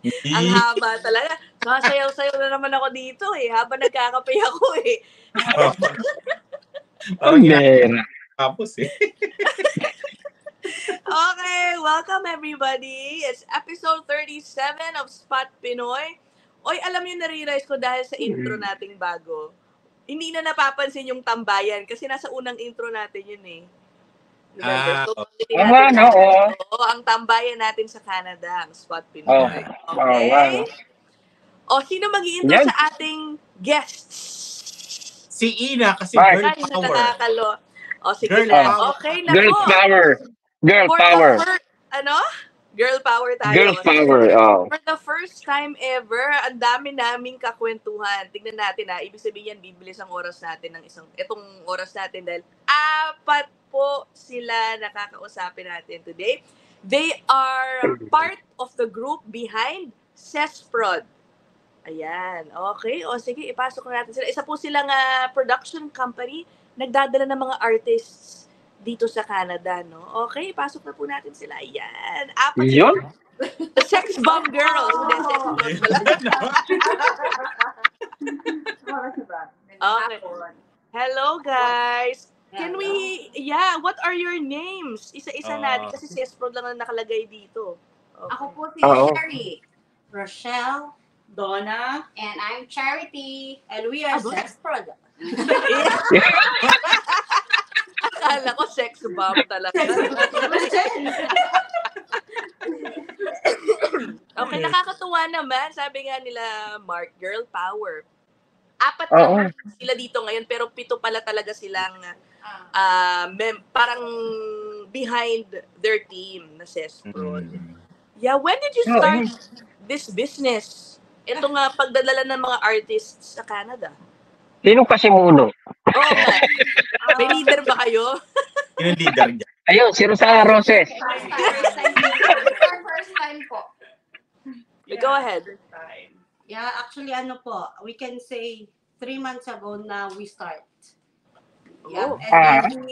Ang haba talaga. Sasayaw-sayaw na naman ako dito eh. Habang nagkakape ako eh. Parang tapos eh. Okay, welcome everybody. It's episode 37 of Spot Pinoy. Oy, alam niyo, nare-realize ko dahil sa intro nating bago. Hindi na napapansin yung tambayan kasi nasa unang intro natin yun eh. Remember? Ang tambayan natin sa Canada, ang Spot Pinoy. Okay? O, sino mag-i-intro sa ating guests? Si Ina kasi girl power. O, sige lang. Okay, nako. Girl power. Girl power. Girl power tayo. Girl power, For the first time ever, ang dami naming kakwentuhan. Tingnan natin ibig sabihin yan, bibilis ang oras natin ng itong oras natin dahil 4 po sila nakakausapin natin today. They are part of the group behind Sesprod. Ayan, okay. O sige, ipasok na natin sila. Isa po silang production company, nagdadala ng mga artists dito sa Canada, no? Okay, pasok na po natin sila. Ayan. Yun? The Sex Bomb Girls. Okay. Hello, guys. Can we, what are your names? Isa-isa natin kasi Sesprod lang ang nakalagay dito. Okay. Ako po si Sherry, Rochelle, Donna, and I'm Charity, and we are Sesprod. Akala ko sex bomb talaga. Okay, nakakatuwa naman. Sabi nga nila, Mark, girl power. 4 na sila dito ngayon, pero 7 pala talaga silang parang behind their team na Sesprod. Yeah, when did you start this business? Ito nga, pagdadala ng mga artists sa Canada. Sino kasi muno? May leader ba kayo? Yung leader niya. Ayun, si Rosana Roses. First time po. Go ahead. Yeah, actually, we can say 3 months ago na we start. Yeah, and then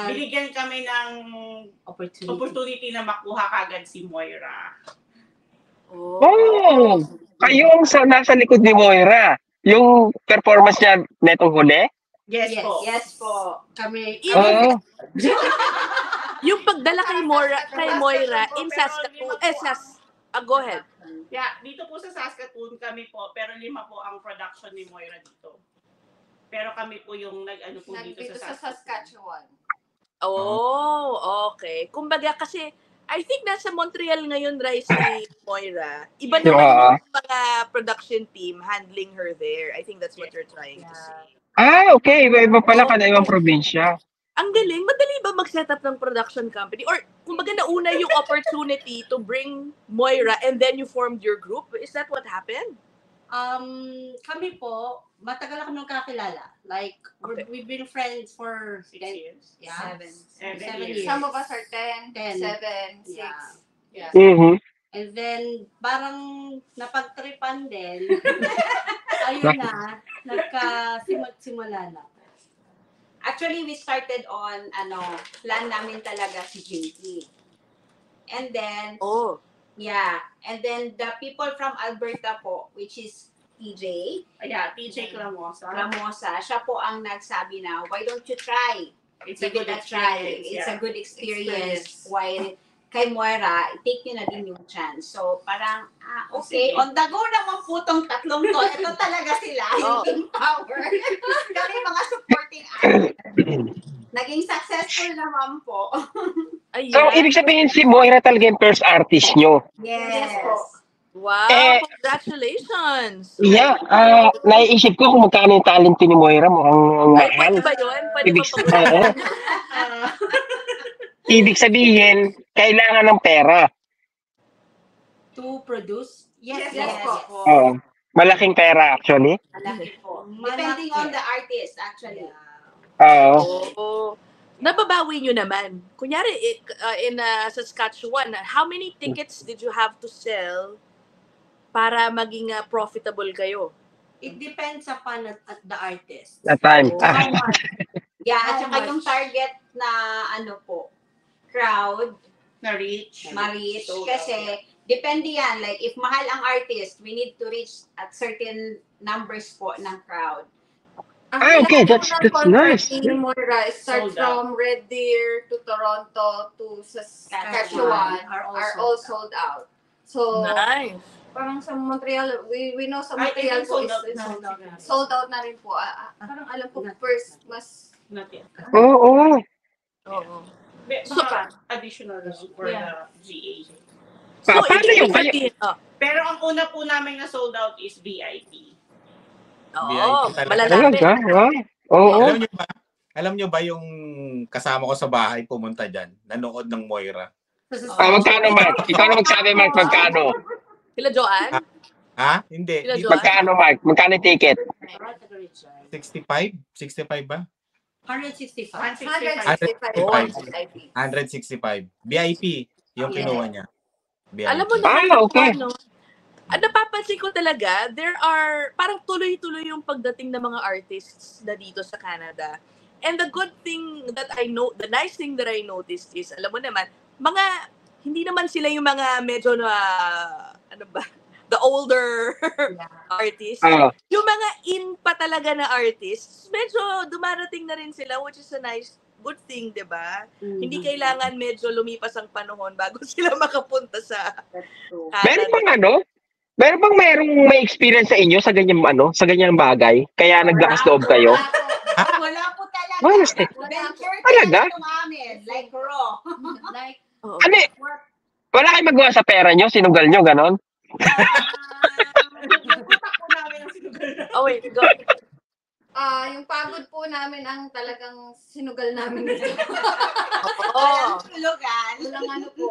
binigyan kami ng opportunity na makuha kagad si Moira. Kayo ang nasa likod ni Moira. Yung performance niya netong huli? Yes po. Kami. Yung pagdala kay Moira in Saskatoon. Go ahead. Yeah, dito po sa Saskatoon kami po, pero 5 po ang production ni Moira dito. Pero kami po yung dito sa Saskatchewan. Okay. Kumbaga kasi I think nasa Montreal ngayon, si Moira. Iba naman yung mga production team handling her there. I think that's what you're trying to say. Okay. Iba pala kada ibang probinsya. Ang galing. Madali ba mag-set up ng production company? Or kumbaga nauna yung opportunity to bring Moira and then you formed your group? Is that what happened? Kami po, matagal na kami kakilala. Like, we've been friends for 6 years. Yeah. 7 years. years. Some of us are 10, 7, 6. Yeah. And then, parang napagtripan din. Ayun na, nagkasimula na. Actually, we started on, plan namin talaga si Jinky. And then, and then the people from Alberta po, which is TJ. TJ Clamosa. Siya po ang nagsabi na, why don't you try? Give it a try. It's a good experience. While kay Moira, take nyo na din yung chance. So, parang, okay, on the go naman po tong 3 to. Ito talaga sila, yung team power. Kami mga supporting actors. Naging successful naman po. So, ibig sabihin si Moira talaga yung first artist nyo? Yes po. Wow, congratulations! Yeah, naiisip ko kung magkano yung talent ni Moira. Mukhang mahal. Pwede ba yun? Pwede Ibig sabihin, kailangan ng pera. To produce? Yes po. Malaking pera actually. Malaki po. Depending on the artist actually. Nababawi nyo naman. Kunyari, in Saskatchewan, how many tickets did you have to sell para maging profitable kayo? It depends upon the artist. The time. Yeah, at saka yung target na crowd na-reach. Ma-reach. Kasi Depende yan. Like, if mahal ang artist, we need to reach at certain numbers po ng crowd. Okay, that's nice. Ni Moira start Sold out. from Red Deer to Toronto to Saskatchewan are all sold out. So, Nice. parang sa Montreal, we know sa I think Montreal po sold out is na. sold out na rin po. Parang alam ko first, mas Not yet. Oo. Oo. Mga additional lang for the GA. Paano ibig yung sabihin- Pero ang una po namin na sold out is VIP. Oo, VIP talaga. malalapit. Talaga? Wow. Oo. Alam nyo ba yung kasama ko sa bahay pumunta dyan, nanood ng Moira? Magkano, Mark? Ikaw na magsabi, Mark, magkano? Sila Joanne? Ha? Hindi. Sila Di Joanne? ba? Magkano, Mark? Magkano yung ticket? 65? 65 ba? 165. 165 Oh, VIP. 165. VIP yung kinuha niya. VIP. Alam mo naman, okay. napapansin ko talaga, there are, parang tuloy-tuloy yung pagdating ng mga artists na dito sa Canada. And the good thing that the nice thing that I noticed is, alam mo naman, hindi naman sila yung mga medyo na, the older artists. Yung mga in pa talaga na artists, medyo dumarating na rin sila, which is a good thing, di ba? Hindi kailangan medyo lumipas ang panahon bago sila makapunta sa Canada. Meron may experience sa inyo sa ganyang bagay? Kaya naglakas loob kayo? Wala po talaga. Honestly. Venture Talaga? ito amin. Like raw. Like, Oo. Ano eh? Wala kayong magawa sa pera nyo? Sinugal nyo, ganon? Oh, wait, go. yung pagod po namin ang talagang sinugal namin dito. Oo. Tulugan. Walang ano po.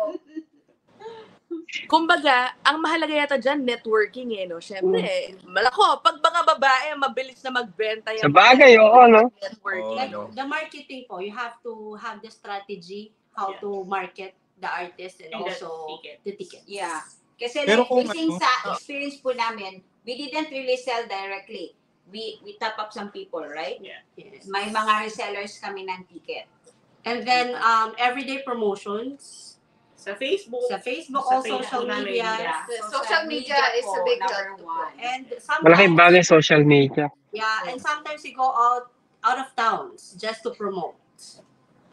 Kumbaga, ang mahalaga yata dyan, networking no? Siyempre, malako, pag mga babae, mabilis na magbenta yan. Sa bagay, oo, no? Networking. Like the marketing po, you have to have the strategy how to market the artist and And the also ticket. the tickets. Yeah. Kasi Pero kung basing ano- sa experience po namin, we didn't really sell directly. We top up some people, right? Yes. May mga resellers kami ng ticket. And then everyday promotions Sa Facebook. sa Facebook, Sa all social Facebook namin, media. Yeah. The social media is a big number help. one. And Malaking sometimes, bagay social media. and sometimes we go out of towns just to promote.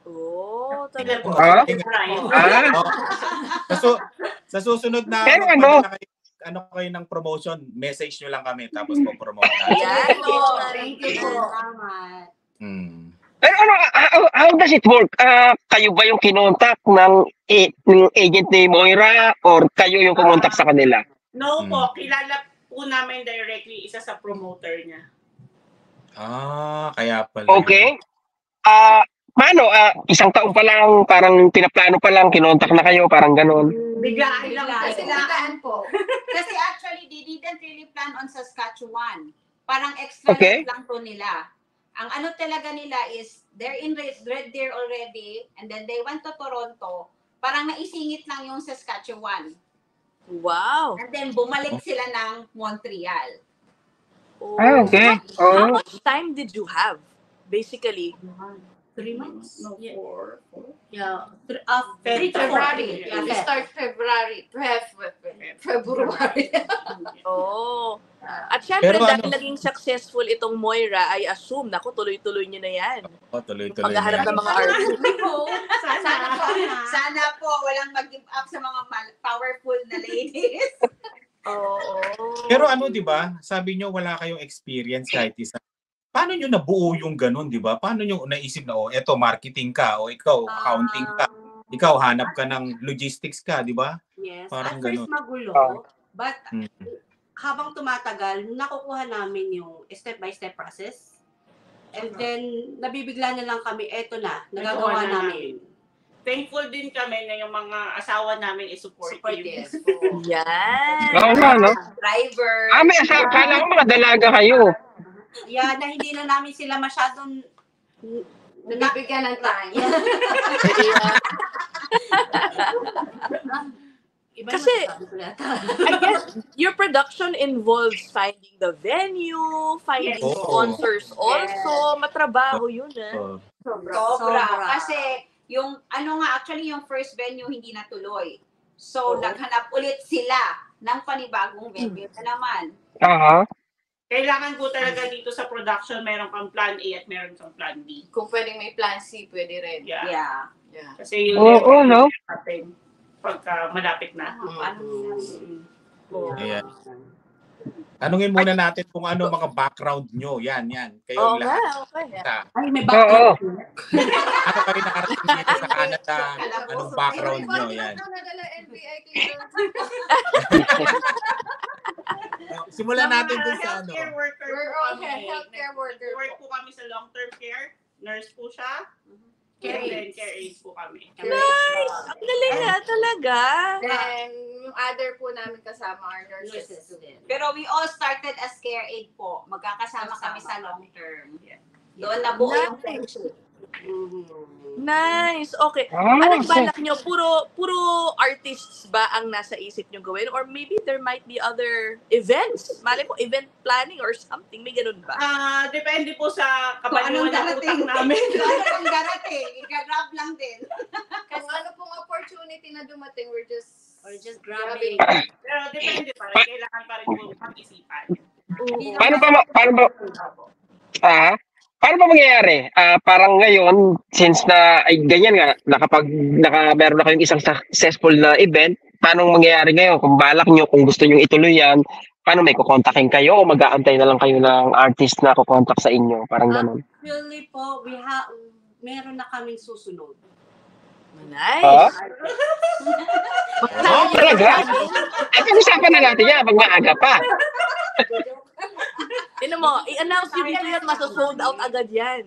Oh, Tignan po. Ah? Brian. Sa susunod na Pero kayo ng promotion, message nyo lang kami tapos po-promote natin. Yan. Thank you po. Salamat. Pero how does it work? Kayo ba yung kinontak ng agent ni Moira or kayo yung kumontak sa kanila? No po, kilala po namin directly isa sa promoter niya. Kaya pala. Okay. Paano? Isang taon pa lang, parang pinaplano pa lang, kinontak na kayo, parang ganon. Biglaan lang Biglaan. po. Biglaan po. Kasi actually, they didn't really plan on Saskatchewan. Parang extra Okay. lang to nila. Ang ano talaga nila is, they're in Red Deer already, and then they went to Toronto. Parang naisingit lang yung Saskatchewan. Wow. And then bumalik sila ng Montreal. Oh. Okay. How much time did you have? Basically. 3 months? No, Yeah. 4. Yeah. 3 to 4. February. Yeah. We start February. February. Oh. At syempre, Pero dahil naging successful itong Moira, I assume, naku, tuloy-tuloy nyo na yan. Tuloy-tuloy Paghaharap ng mga artists. Sana po. Sana po, walang mag-give up sa mga powerful na ladies. Oo. Pero di ba? Sabi nyo wala kayong experience kahit isa. Paano nyo nabuo yung ganun, di ba? Paano nyo naisip na, eto, marketing ka, o ikaw, accounting ka, ikaw, hanap ka ng logistics ka, di ba? Yes. Parang At first ganun. magulo. But habang tumatagal, nakukuha namin yung step-by-step process. And then, nabibigla na lang kami, eto na, nagagawa namin. Thankful din kami na yung mga asawa namin is supportive. Supportive. Yan. Oo nga, no? Driver. May asawa. Kala ko mga dalaga kayo. Yeah, na hindi na namin sila masyadong Nabibigyan ng time. Kasi, I guess, your production involves finding the venue, finding Yes. sponsors also. Matrabaho yun, Sobra. Kasi, yung, actually, yung first venue hindi natuloy. So, Oo. naghanap ulit sila ng panibagong vendor na naman. Aha. Kailangan po talaga dito sa production, meron kang plan A at meron kang plan B. Kung pwedeng may plan C, pwede rin. Yeah. Yeah. Yeah. Kasi yung Oo, no? natin pagka malapit na. Paano nila? Ayan. Tanungin muna natin kung ano mga background nyo. Yan. Kayo Oo lahat. nga, okay. Ay, may Oo. background. Ano kayo nakarating dito sa Canada? Anong background nyo? Yan. Nadala NBI clearance. Simulan natin dun sa ano. Healthcare worker We're po all kami. healthcare worker Work po. po kami sa long-term care. Nurse po siya. Care And then aides. care aides po kami. Nice! Ang galing nga talaga. Then, yung other po namin kasama are nurses. Pero we all started as care aid po. Magkakasama kami sa long term. Yeah. Doon nabuo Nice. yung friendship. Nice. Okay. Ah, Anong balak nyo? Puro artists ba ang nasa isip nyo gawin? Or maybe there might be other events? Malay mo, event planning or something. May ganun ba? Depende po sa Kung kabaliwan anong ng utak darating. namin. Kung anong darating. Ika-grab lang din. Kung ano pong opportunity na dumating, we're just grabbing. Pero depende pa rin. Kailangan pa rin po pag-isipan. Paano ba mangyayari? Parang ngayon, since na ay ganyan nga, meron na kayong isang successful na event, paano mangyayari ngayon? Kung balak nyo, kung gusto nyo ituloy yan, paano may kukontakin kayo o mag-aantay na lang kayo ng artist na kukontak sa inyo? Parang ganun. Actually po, meron na kaming susunod. Nice. Oh, talaga? Ay, pag-usapan na natin yan pag maaga pa. Tinan mo, i-announce nyo dito yan, maso-sold out agad yan.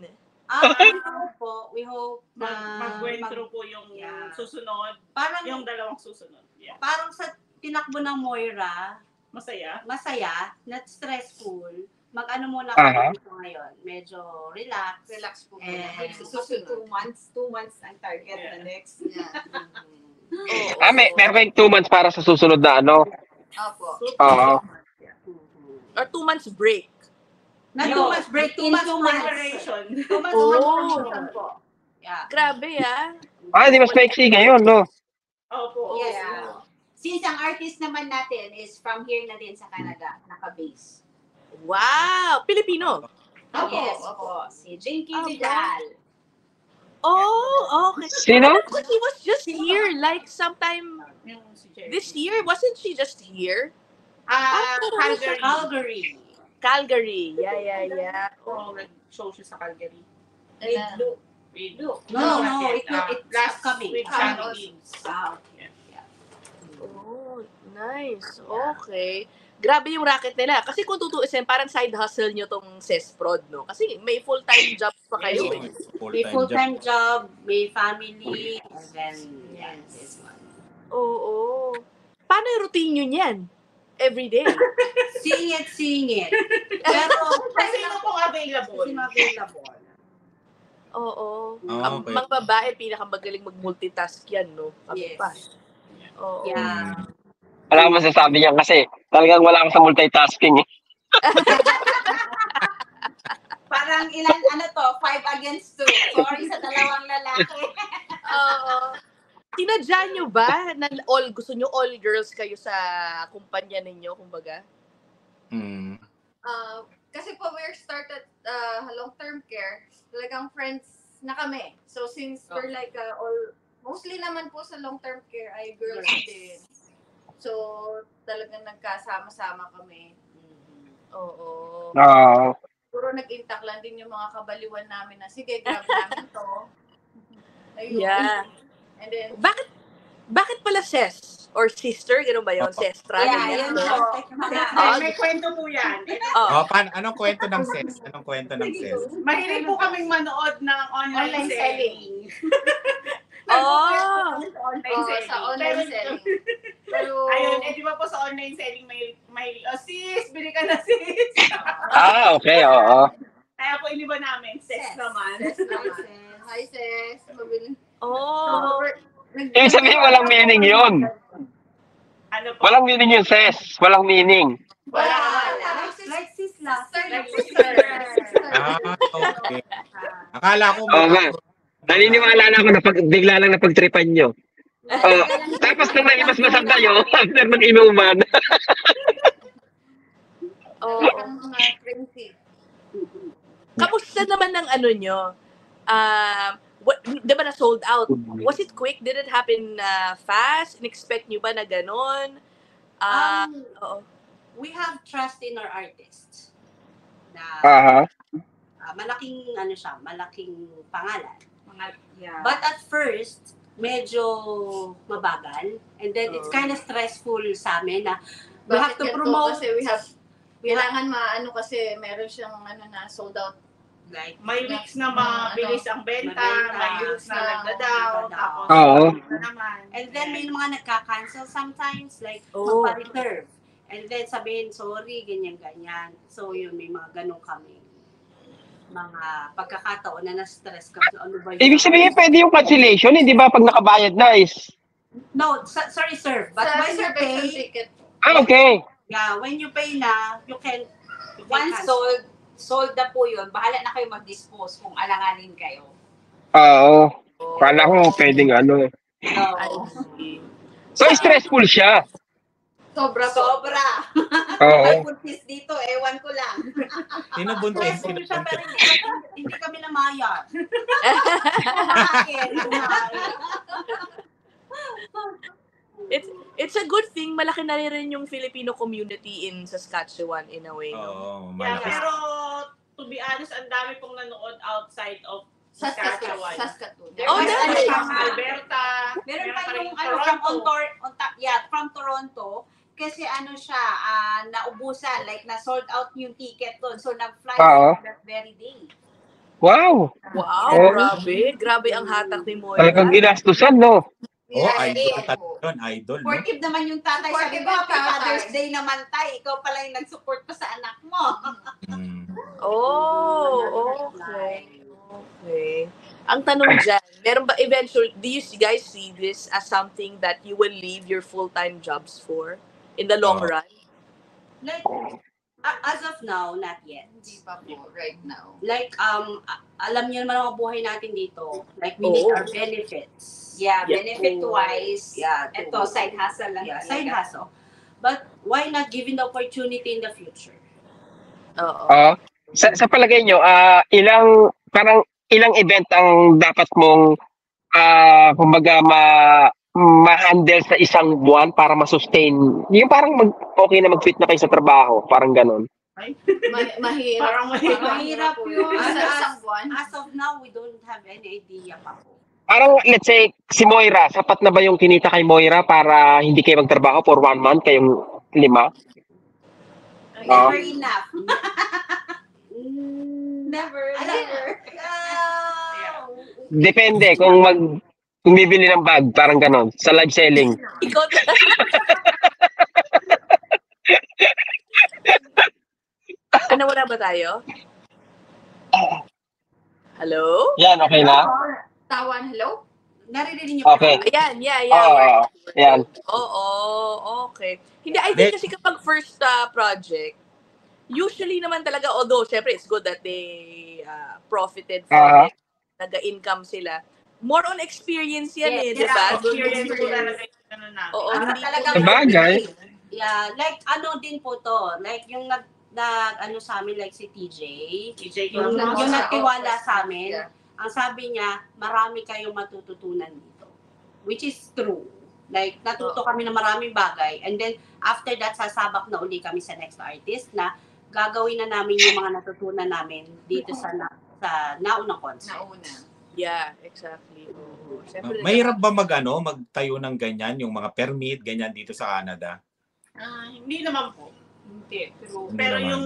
We hope na Mag-went through po yung Yeah. susunod. parang Yung dalawang susunod. Yeah. parang sa tinakbo ng Moira, Masaya. masaya, not stressful. Mag-ano muna Aha. kami dito ngayon. Medyo relax. relax po. Eh, Susunod. 2 months ang target Yeah. na next. Yeah. Meron kayong 2 months para sa susunod na ano. Opo. Oo. Or 2 months break. Na No. 2 months break, 2 In months 2 months. Preparation. 2 months Oh. po. Yeah. Grabe ah. Di mas maiksi ngayon, no? Opo. Yes. Yeah. Since ang artist naman natin is from here na din sa Canada, naka-base. Wow! Pilipino. Opo. Yes Opo. po. Si Jinky Ah, Vidal. Oh, okay. Sino? But he was just here like sometime Yung si Jerry. this year. Wasn't she just here? Calgary. Calgary. Calgary. Yeah. Oo, nag-show siya sa Calgary. With And, Blue. With Blue. No, Yes, it's last upcoming. with Coming Shani also. Gibbs. Wow. Oh, nice. Okay. Grabe yung racket nila. Kasi kung tutuusin, parang side hustle nyo tong Sesprod, no? Kasi may full-time job pa kayo. Ayun, May full-time job. full-time job, may family, and then, this one. Oo. Paano yung routine nyo niyan? Every day. Sing it. Pero, Kasi sino pong available? sino available? Oo. Ah, Ang okay. mga babae, pinakamagaling mag-multitask yan, no? Kami Yes. pa. Oo. Yeah. Wala akong masasabi niyan kasi talagang wala akong sa multitasking eh. Parang ilan, 5 against 2. Sorry sa dalawang lalaki. Oo. Tinadya nyo ba na gusto nyo all girls kayo sa kumpanya ninyo, kumbaga? Hmm. kasi po we're started long-term care, talagang friends na kami. So since we're like mostly naman po sa long-term care ay girls din. So talagang nagkasama-sama kami. Oo. Puro nag-intak lang din yung mga kabaliwan namin na sige, grab namin to. Ayun. Yeah. And then, Bakit pala Ses? Or sister? Ganun ba yun? Sestra? Yeah, ganyan, yun no? po. May kwento po yan. Oh. Anong kwento ng SES? Mahilig po kaming manood ng online selling. Oh. sa online selling. Pero, Ayun, di ba po sa online selling may sis, bili ka na sis. Okay, oo. Kaya po iniba namin, sis naman. hi sis, mabili. Oh. Ibig sabihin walang meaning yun. Ano po? Walang meaning yun, Ses. Walang meaning. Wala. Like sis lang. Sister. Okay. Akala ko Oo nga. Naniniwala na ako na bigla lang napagtripan nyo. Tapos nung naimas-masag kayo, after mag-inuman. Oo. Talagang mga crazy. Kamusta naman ng ano nyo? Di ba na sold out? Was it quick? Did it happen fast? In-expect nyo ba na ganon? Oo. We have trust in our artists. Na malaking malaking pangalan. Yeah. But at first, medyo mabagal. And then it's kind of stressful sa amin na we have to Bakit yan po? promote. Kasi kailangan maano kasi meron siyang na sold out. Like, May weeks na mabilis ang benta, mabenta, may weeks na nagda-down, tapos Oo. naman. and then may mga nagka-cancel sometimes, like Oh. magpa-reserve. And then sabihin, sorry, ganyan-ganyan. So yun, may mga ganun kami. Mga pagkakataon na na-stress ka. So, ano ba yun? Ibig sabihin, pwede yung cancellation, hindi ba pag nakabayad na is... No, sorry sir. But when you pay, ticket. Okay. yeah, when you pay na, you can Once cancel. sold na po yun, bahala na kayo mag-dispose kung alanganin kayo. Oo. Kala ko pwedeng ano. No. So, stressful siya. Sobra po. Sobra. Oo. May puntis dito, ewan ko lang. Tinubuntis. Stressful siya, pero hindi kami namayat. It's a good thing, malaki na rin yung Filipino community in Saskatchewan in a way. No? Oo, Yeah, malaki. pero to be honest, ang dami pong nanood outside of Saskatchewan. Saskatoon. Oh, dami. From Alberta. Meron pa rin yung Toronto. from Toronto. Kasi ano siya, naubusan, like na-sold out yung ticket doon. So nag-fly Oo. that very day. Wow. Wow, Oh. grabe. Grabe ang hatak ni Moira. Talagang ginastusan, no? Oh, idol talaga yun. Idol, no? Supportive naman yung tatay. Sabi Supportive ko, yung happy tatay. Father's Day naman, tay. Ikaw pala yung nag-support pa sa anak mo. Mm. Oh, okay. Okay. Ang tanong dyan, meron ba eventually, do you guys see this as something that you will leave your full-time jobs for in the long run? Like, as of now, not yet. Hindi pa po right now. Like, alam niyo naman ang buhay natin dito. Like, we need Oo. our benefits. Yeah, Yeah. benefit-wise. Yeah, Ito, side hustle lang. Yeah, talaga. side hustle. But why not giving the opportunity in the future? Oo. Sa palagay nyo, ilang event ang dapat mong kumbaga ma-handle sa isang buwan para ma-sustain? Yung parang okay na mag-fit na kayo sa trabaho, parang ganon. Mahirap. Parang Mahirap po yun. Sa isang buwan. As of now, we don't have any idea pa po. Parang, let's say, si Moira, sapat na ba yung kinita kay Moira para hindi kayo magtrabaho for 1 month, kayong 5? Never enough. Never. Never. Depende kung bibili ng bag, parang ganon, sa live selling. Ikaw Ano, wala ba tayo? Hello? Yan, okay na? Tawan, hello? Naririnig niyo Okay. Ayan, yeah. Oo, yan. Oo, okay. Hindi, I think kasi kapag first project, usually naman talaga, although, syempre, it's good that they profited from it, nag-income sila. More on experience yan Yes, di ba? Experience po talaga yung ano namin. Oo, Para hindi talagang Sabagay. Yeah, like ano din po to. Like yung ano sa amin, like si TJ. TJ Yung Cosmos. nagtiwala sa amin. Yeah. Ang sabi niya, marami kayong matututunan dito. Which is true. Like, natuto kami ng maraming bagay. And then, after that, sasabak na uli kami sa next artist na gagawin na namin yung mga natutunan namin dito sa naunang concert. Nauna. Yeah, exactly. Oo. Syempre, Mahirap ba magtayo ng ganyan, yung mga permit, ganyan dito sa Canada? Hindi naman po. Hindi. Hindi Pero naman. yung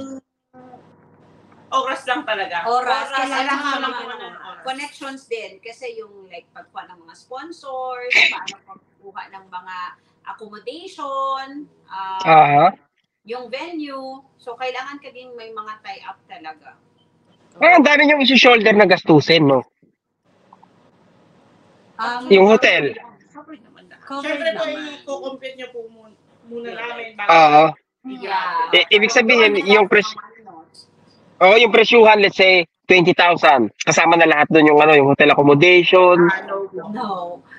oras lang talaga. Oras. Kailangan Kailangan lang mga po ng oras. connections din. Kasi yung like pagkuha ng mga sponsors, paano pagkuha ng mga accommodation, yung venue. So, kailangan ka din may mga tie-up talaga. Ang dami yung isi-shoulder na gastusin, no? Yung hotel. Covered naman na. Covered Siyempre po, naman. i-compute niyo po muna namin. Yeah. Ibig sabihin, yung yung presyuhan, let's say, 20,000. Kasama na lahat doon yung yung hotel accommodation. No po. No.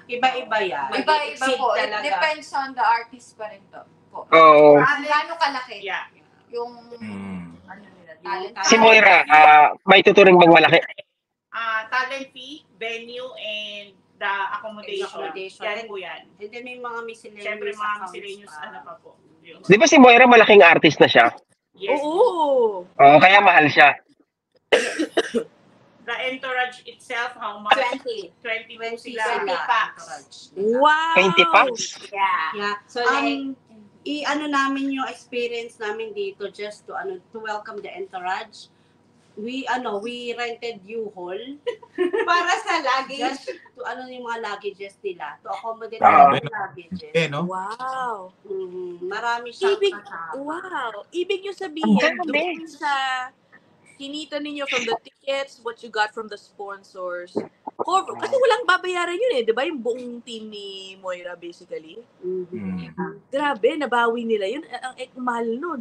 Iba-iba yan. Iba-iba Mag-exceed po. It talaga. depends on the artist pa rin to. Po. Oo. Gaano kalaki? Yeah. Yung Ano nila, talent. Si Moira, may tuturing bang malaki? Talent fee, venue, and the accommodation. Yan po yan. And then may mga miscellaneous Siyempre mga accounts miscellaneous pa. ano pa po. Yung, Di ba si Moira malaking artist na siya? yes. Oo. Oo, kaya mahal siya. The entourage itself, how much? 20. 20 po 20 sila. sila. packs. Wow. 20 packs? Yeah. Yeah. So like, I-ano namin yung experience namin dito just to welcome the entourage. We rented U-Haul para sa luggage. just to yung mga luggages nila, to accommodate Ah. the luggages. No? Wow. Marami siyang kasama. Wow. Ibig nyo sabihin, Ang grabe. doon sa kinita ninyo from the tickets, what you got from the sponsors, cover, kasi walang babayaran yun di ba? Yung buong team ni Moira basically. Mm. Grabe, nabawi nila yun. Ang mahal nun.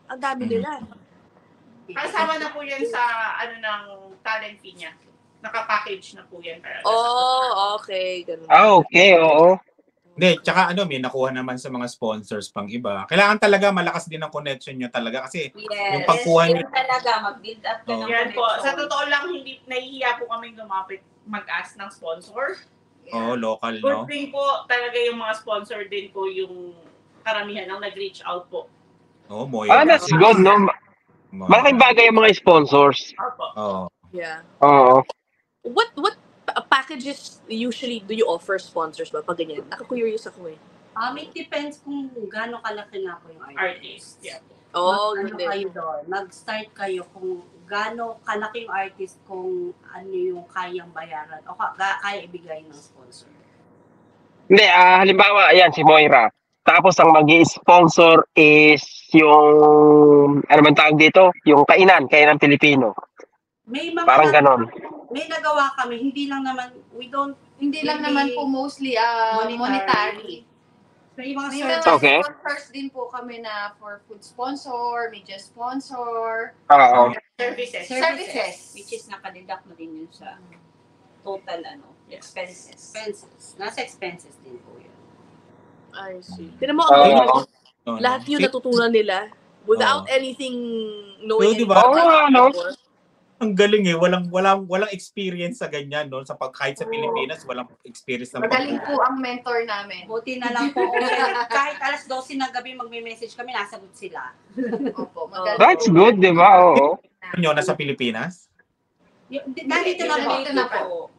Ang dami nila. Kasama na po yan sa ng talent fee niya. Naka-package na po yan. Oh, okay. Ganun. Okay, oo. Hindi, tsaka may nakuha naman sa mga sponsors pang iba. Kailangan talaga malakas din ang connection nyo talaga kasi yung pagkuha nyo. Yun talaga, mag-build up ka ng Yan po. connection. Sa totoo lang, hindi nahihiya po kami lumapit mag-ask ng sponsor. Local, Good no? thing po talaga yung mga sponsor din po yung karamihan ang nag-reach out po. Moira. That's good, no? Malaking bagay yung mga sponsors. Opo. Oo. Yeah. Oo. What packages usually do you offer sponsors ba pag ganyan? Naka-curious ako eh. It depends kung gaano kalaki na po yung Artist. Yeah. Oh, Ano good. kayo doon? Mag-start kayo kung gaano kalaki yung artist, kung ano yung kayang bayaran o kaya ibigay ng sponsor. Hindi, halimbawa, ayan, si Moira. Tapos ang mag-i-sponsor is yung, ano man tawag dito? Yung kainan Pilipino. May mga Parang ganon. May nagawa kami, hindi lang naman, Hindi lang Hindi naman po mostly monetary. may mga May service. mga Okay. sponsors din po kami na for food sponsor, media sponsor, Oo. Services. services. Which is nakadeduct mo din yun sa total expenses. Expenses. Nasa expenses din po yun. I see. Tignan mo, ang galing. No, Lahat yun natutunan nila without anything knowing. Di ba? anything. Ang galing walang experience sa ganyan, no? Kahit sa Pilipinas, walang experience na Magaling po ang mentor namin. Buti na lang po, kahit alas 12 ng gabi magme-message kami, nasagot sila. Opo, magaling. That's good, di ba? Oo. Nyo nasa Pilipinas? Nandito na po. Nandito na po.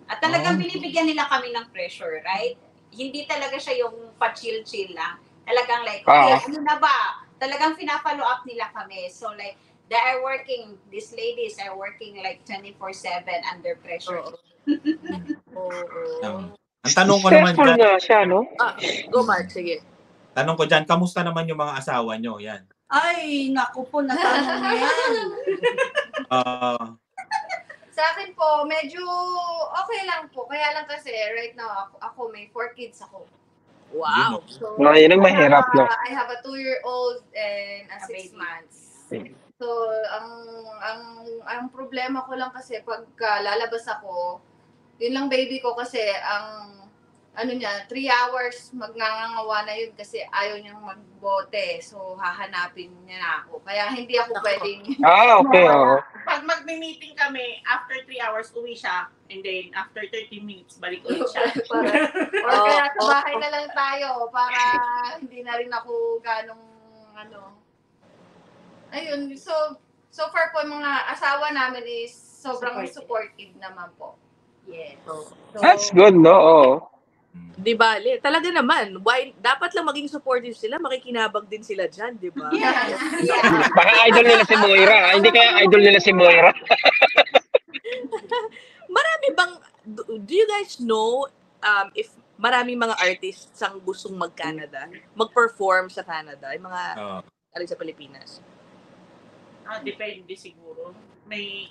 At talagang binibigyan nila kami ng pressure, right? Hindi talaga siya yung pa-chill-chill lang. Talagang like, okay, ano na ba? Talagang fina-follow up nila kami. So like, these ladies are working like 24/7 under pressure. Ang tanong ko naman Stressful dyan, nga siya, no? Go Mark, sige. tanong ko dyan, kamusta naman yung mga asawa nyo? Yan. Ay, naku po, natanong mo yan. Sa akin po, medyo okay lang po. Kaya lang kasi right now, ako may 4 kids ako. Wow. So, Yun ang mahirap, no? I have a 2-year-old and a 6 months. So, ang problema ko lang kasi pag lalabas ako, yun lang baby ko kasi ang 3 hours magngangawa na yun kasi ayaw niyang magbote. So, hahanapin niya na ako. Kaya hindi ako pwedeng... Okay, oo. Pag mag-meeting kami, after 3 hours, uwi siya. And then, after 30 minutes, balik ulit siya. Or kaya sa bahay na lang tayo para hindi na rin ako ganong Ayun, so far po mga asawa namin is sobrang supportive naman po. Yes. So, That's good, no? Oo. Di ba? Talaga naman, dapat lang maging supportive sila, makikinabang din sila dyan, di ba? Yeah. Baka idol nila si Moira. Hindi kaya idol nila si Moira. Marami bang, do you guys know if maraming mga artists ang gustong mag-Canada, mag-perform sa Canada, yung mga sa Pilipinas? Depende siguro.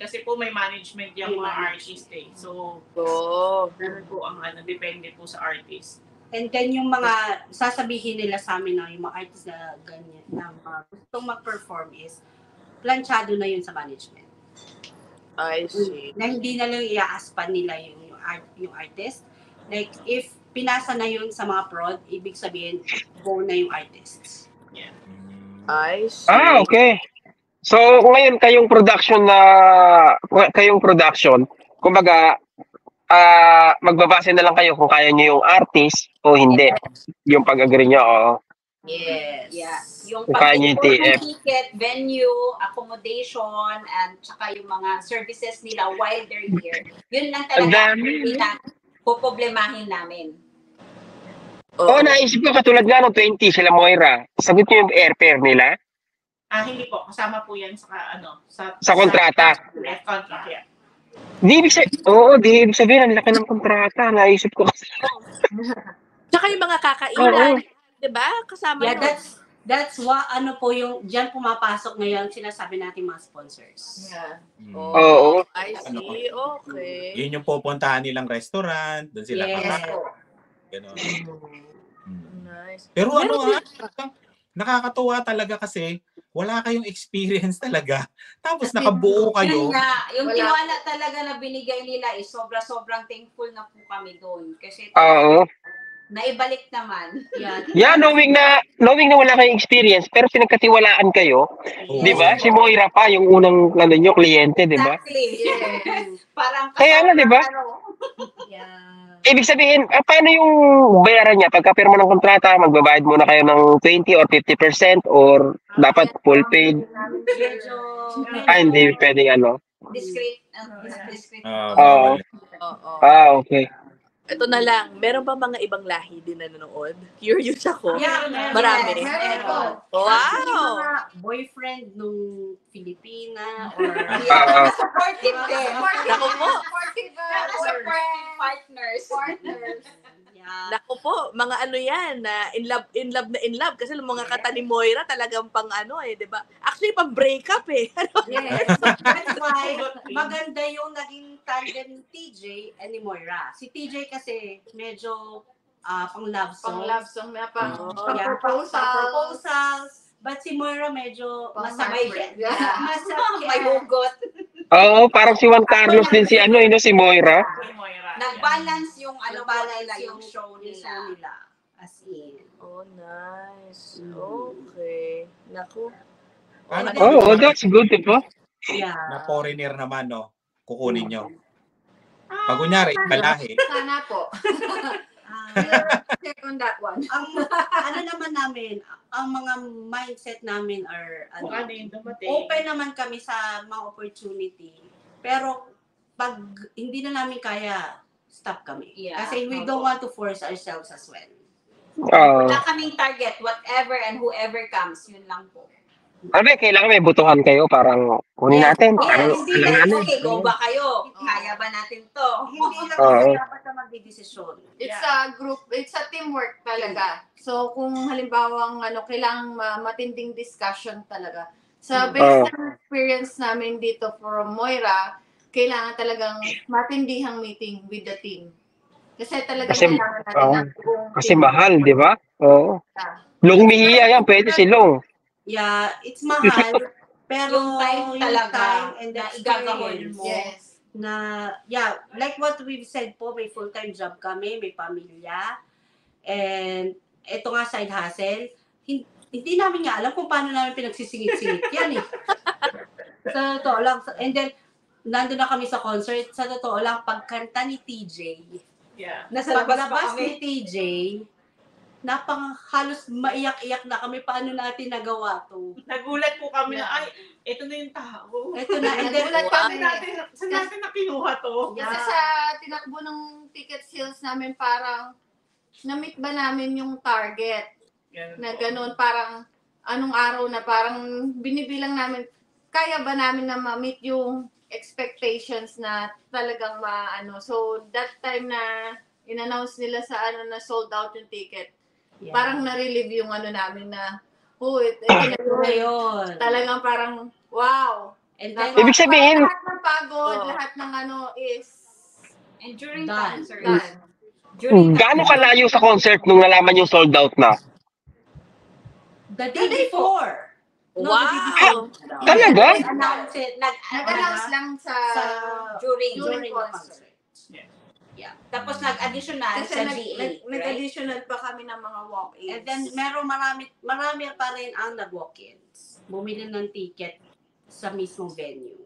Kasi po may management yung mga artist eh. So, ganun po ang depende po sa artist. And then yung mga sasabihin nila sa amin yung mga artist na ganyan, na gustong mag-perform is planchado na yun sa management. I see. Na hindi na lang i-aaspan nila yung artist. Like, if pinasa na yun sa mga prod, ibig sabihin, go na yung artists. I see. Okay. So, ngayon kayong production, kumbaga, magbabase na lang kayo kung kaya nyo yung artist o hindi. Yung pag-agree nyo, Yes. Yeah. Yung Kung kaya niyo yung pag-book ng TF. ticket, venue, accommodation, and tsaka yung mga services nila while they're here. Yun lang Ang talaga dami. ang poproblemahin namin. Oo, naisip ko katulad nga nung 20 sila Moira. Sagot nyo yung airfare nila Hindi po. Kasama po yan sa sa kontrata. Contract, yeah. Di ibig sabihin, ang laki ng kontrata. Naisip ko. Tsaka yung mga kakainan. Diba? Kasama Yeah, yun. that's what, diyan pumapasok ngayon, sinasabi natin mga sponsors. Yeah. Oo. I see. Okay. Yun yung pupuntahan nilang restaurant, doon sila Yes. kakain. Ganon. Nice. Pero nakakatuwa talaga kasi wala kayong experience talaga. Tapos nakabuo kayo. Yun nga, yung Wala. tiwala talaga na binigay nila is sobrang thankful na po kami doon. Kasi Oo. naibalik naman. Yeah, knowing na wala kayong experience, pero pinagkatiwalaan kayo. Oo. Di ba? Si Moira pa, yung unang kliyente, di ba? Exactly. Parang Kaya nga, di ba? Yeah. Ibig sabihin, paano yung bayaran niya? Pagka-pirma ng kontrata, magbabayad muna kayo ng 20 or 50% or dapat full paid? Hindi pwedeng Discreet. Oo. Okay. Ito na lang. Meron ba mga ibang lahi din na nanonood? Curious ako. Yeah, meron. Marami. Meron po. Wow! Yung mga boyfriend nung Filipina or Supportive din. Naku po. Supportive Partners. yeah. Naku po, mga ano yan, in love. Kasi yung mga kata ni Moira talagang pang di ba? Actually, pang breakup eh. Yes. That's why maganda yung naging tandem ni TJ and ni Moira. Si TJ kasi medyo pang love song. Pang love song na pang Yeah, proposal. proposals. But si Moira medyo Masabay masakit. siya. Masakit. May hugot. Oo, parang si Juan Carlos din si si Moira. Kay Moira. Nag-balance yung Balance nila, yung show nila. As in. Oh, nice. Okay. Naku. Paano That's good, di ba? Yeah. na foreigner naman, no? Kukunin nyo. Pag kunyari, balahe. Sana po. Check on that one. Ang naman namin, ang mga mindset namin are Kung ano yung dumating. open naman kami sa mga opportunity. Pero pag hindi na namin kaya, stop kami. Yeah. Kasi we don't want to force ourselves as well. Wala kaming target, whatever and whoever comes, yun lang po. Kailangan may butuhan kayo, parang kunin natin. Parang, hindi alam lang. natin. Okay, go ba kayo? Kaya ba natin to? Hindi lang Oo. kasi dapat na magdidesisyon. It's a group, it's a teamwork talaga. So kung halimbawa kailangang matinding discussion talaga. Sa based on experience namin dito from Moira, kailangan talagang matindihang meeting with the team. Kasi talaga kailangan natin ng buong Kasi team. mahal, di ba? Oo. Long Mejia yan, pwede si Long. Yeah, it's mahal. Pero Yung time talaga time and the na igagahon experience mo. Yes. na, yeah, like what we've said po, may full-time job kami, may pamilya, and ito nga side hustle, hindi namin nga alam kung paano namin pinagsisingit-singit yan eh. Sa totoo lang, and then, nandun na kami sa concert, sa totoo lang, pagkanta ni TJ, Yeah. Nasa labas pa paglabas kami. ni TJ, halos maiyak-iyak na kami, paano natin nagawa to? Nagulat po kami na, ay, ito na yung tao. Ito na, and then, Nagulat kami. Saan natin nakinuha to? Kasi sa tinakbo ng ticket sales namin, parang na-meet ba namin yung target? Na ganun, parang anong araw na parang binibilang namin, kaya ba namin na ma-meet yung expectations na talagang So, that time na in-announce nila sa na sold out yung ticket, yeah. parang na-relieve yung namin na, ito na Ngayon. talagang parang, wow. And then, Ibig sabihin, Lahat ng pagod, lahat ng is And during Done. concert, done. gaano kalayo sa concert nung nalaman yung sold out na? the day before. Wow! Talaga? Nag-announce lang during concert. Yeah. Tapos nag-additional Kasi sa GA, right? nag-additional pa kami ng mga walk-ins. And then marami pa rin ang nag-walk-ins. Bumili ng ticket sa mismong venue.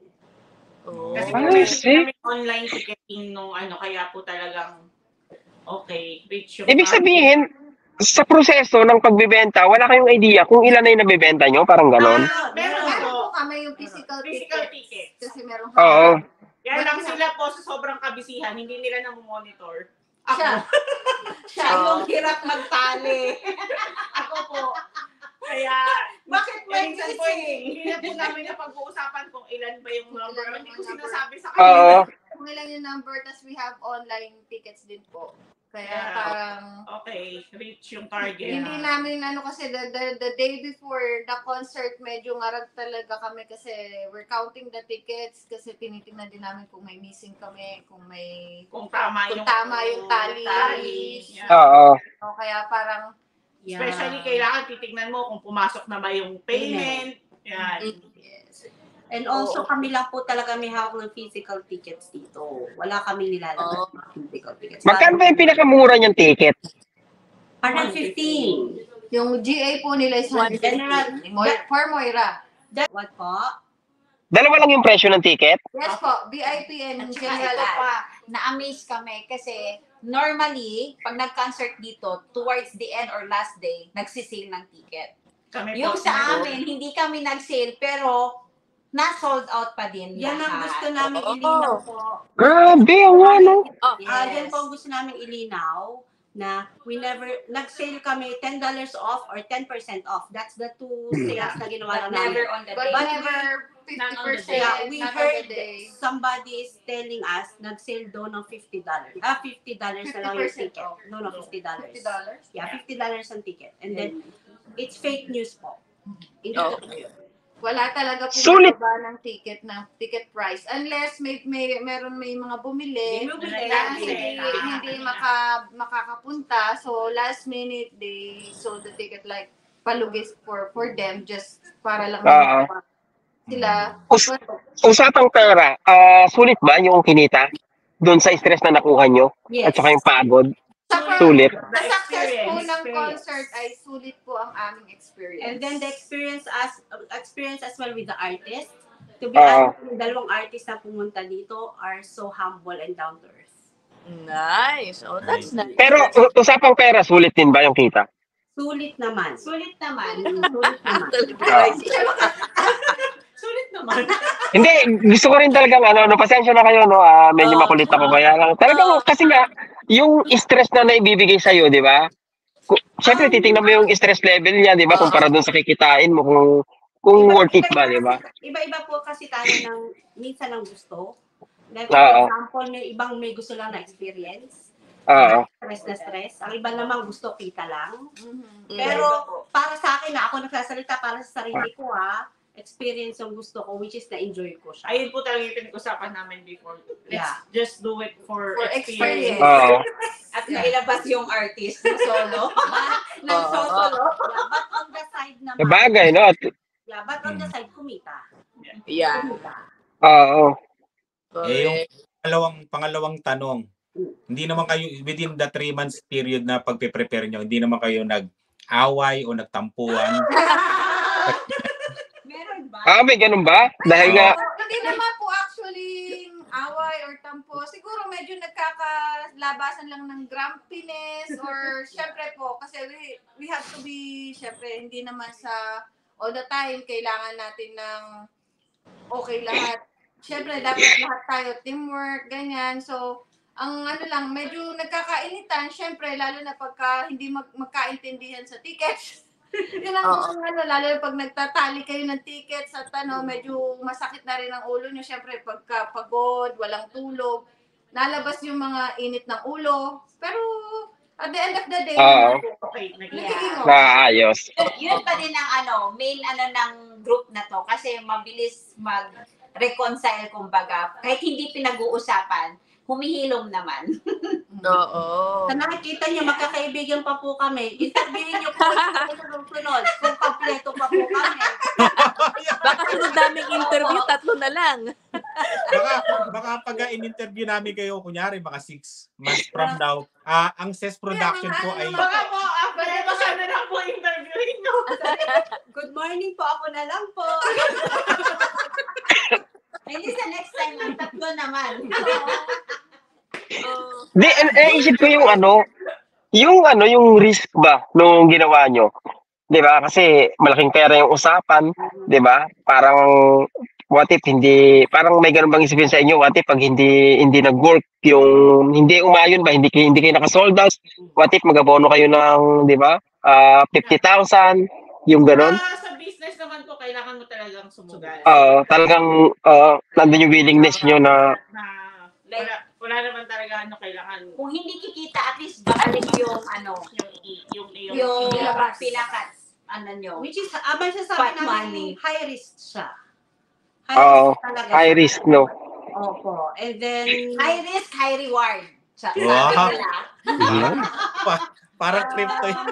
Kasi po Ah, meron see? kami online ticketing nung kaya po talagang okay, reach yung Ibig sabihin, sa proseso ng pagbibenta, wala kayong idea kung ilan na yung nabibenta nyo? Parang ganon? Meron Meron po. po kami yung physical Physical tickets. tickets. Kasi meron Oo. Kaya lang sila po sa sobrang kabisihan, hindi nila na-monitor. Siya yung hirap magtali. Ako po. Kaya, Bakit may minsan po, hindi na po namin na pag-uusapan kung ilan ba yung number. Hindi ko sinasabi sa Oo. kanila. Kung ilan yung number, tapos we have online tickets din po. Kaya Yeah. parang Okay, reach yung target. hindi namin kasi the day before the concert medyo ngarag talaga kami kasi we're counting the tickets kasi tinitingnan din namin kung may missing kami, kung tama yung tally. Yeah. Oo. So, kaya parang Especially kailangan titignan mo kung pumasok na ba yung payment. Yan. yes. And also, kami lang po talaga may hawak ng physical tickets dito. Wala kami nilalabas ng physical tickets. Magkano ba yung pinakamura niyang ticket? 115. Yung GA po nila is 150. For Moira. What po? Dalawa lang yung presyo ng ticket? Yes po, VIP and At saka general ito po. pa, na-amaze kami kasi normally, pag nag-concert dito, towards the end or last day, nagsisale ng ticket. Kami Yung po, sa amin, hindi kami nag-sale, pero na-sold out pa din Yan ang lahat. gusto namin ilinaw po. Grabe, ang ano. Yan po ang gusto namin ilinaw na we never, nag-sale kami $10 off or 10% off. That's the two sales na ginawa But lang namin. never on the But day. never Not on the 50%. day. Yeah, we not on heard the day. somebody is telling us nag-sale doon ng $50. $50 na lang yung 50% ticket. off. No, $50. $50? Yeah, $50 ang ticket. And then, it's fake news po. Hindi Oh. totoo yun. Wala talaga po Sulit. bababa ng ticket price unless may mga bumili May bumili. na hindi makakapunta, so last minute they sold the ticket like palugis for them just para lang Oo. sila. Usapang pera, sulit ba yung kinita? Doon sa stress na nakuha nyo? Yes. At saka yung pagod? The Sulit. success po ng Experience. concert ay sulit po ang aming experience. And then the experience as well with the artist. To be Oo. honest, yung dalawang artist na pumunta dito are so humble and down to earth. Nice. Oh, that's nice. Pero usapang pera, sulit din ba yung kita? Sulit naman. Sulit naman. Sulit naman. Sulit naman. Hindi, gusto ko rin talagang pasensya na kayo, medyo makulit ako kaya lang. Talagang kasi nga, yung stress na naibibigay sa'yo, di ba? Siyempre, titingnan mo yung stress level niya, di ba? Kumpara dun sa kikitain mo, kung worth it ba, di ba? Iba-iba po kasi tayo ng minsan ng gusto. Like, Oo. for example, may gusto lang na experience. Oo. Stress na stress. Ang iba naman gusto kita lang. Mhm. Pero para sa akin na ako nagsasalita para sa sarili ko experience yung gusto ko which is na-enjoy ko siya. Ayun po talaga yung pinag-usapan namin before. Let's Yeah. just do it for experience. experience. Oo. At nailabas yung artist ng solo. ng solo. Yeah, but on the side naman. Sabagay, no? Yeah, but on the side kumita. Yeah. Kumita. Oo. Yung pangalawang tanong, hindi naman kayo, within the 3 months period na pagpe-prepare nyo, hindi naman kayo nag-away o nagtampuan? Meron ba? May ganun ba? Dahil nga, Hindi naman po actually away or tampo. Siguro medyo nagkakalabasan lang ng grumpiness or syempre po kasi we have to be syempre hindi naman sa all the time kailangan natin ng okay lahat. Syempre dapat lahat tayo teamwork ganyan. So ang lang medyo nagkakainitan syempre lalo na pagka hindi magkaintindihan sa tickets. Yun ang lalo na pag nagtatali kayo ng tickets at medyo masakit na rin ang ulo nyo. Siyempre, pagka pagod, walang tulog, nalabas yung mga init ng ulo. Pero, at the end of the day, Okay, nagiging naayos. Yun pa din ang main ng group na to kasi mabilis mag-reconcile kumbaga. Kahit hindi pinag-uusapan, humihilom naman. Oo. Sa nakikita niyo, magkakaibigan pa po kami. Interviewin niyo po yung sunod kung kompleto pa po kami. Baka sunod naming interview, 3 na lang. Baka pag in-interview namin kayo, kunyari, mga 6 months from now, ang CES production po ay... Baka po, baka na lang po interviewin nyo. Good morning po, ako na lang po. Hindi sa next time, ang 3 naman. Di, isip ko yung risk ba nung ginawa nyo? 'Di ba? Kasi malaking pera yung usapan, 'di ba? Parang what if parang may ganun bang isipin sa inyo, what if pag hindi nag-work yung hindi umayon ba, hindi kayo naka-sold out, what if mag-abono kayo ng, 'di ba? 50,000, yung ganun. Sa business naman po, kailangan mo talagang sumugal. Talagang nandun yung willingness nyo na Wala naman talaga kailangan. Kung hindi kikita, at least babalik yung yung pinakat, nyo. Which is, abang sasabi Fat namin, money. high risk siya. Talaga high siya. risk, no? Opo. And then, High risk, high reward. Sabi Wow. nila. Parang crypto yun.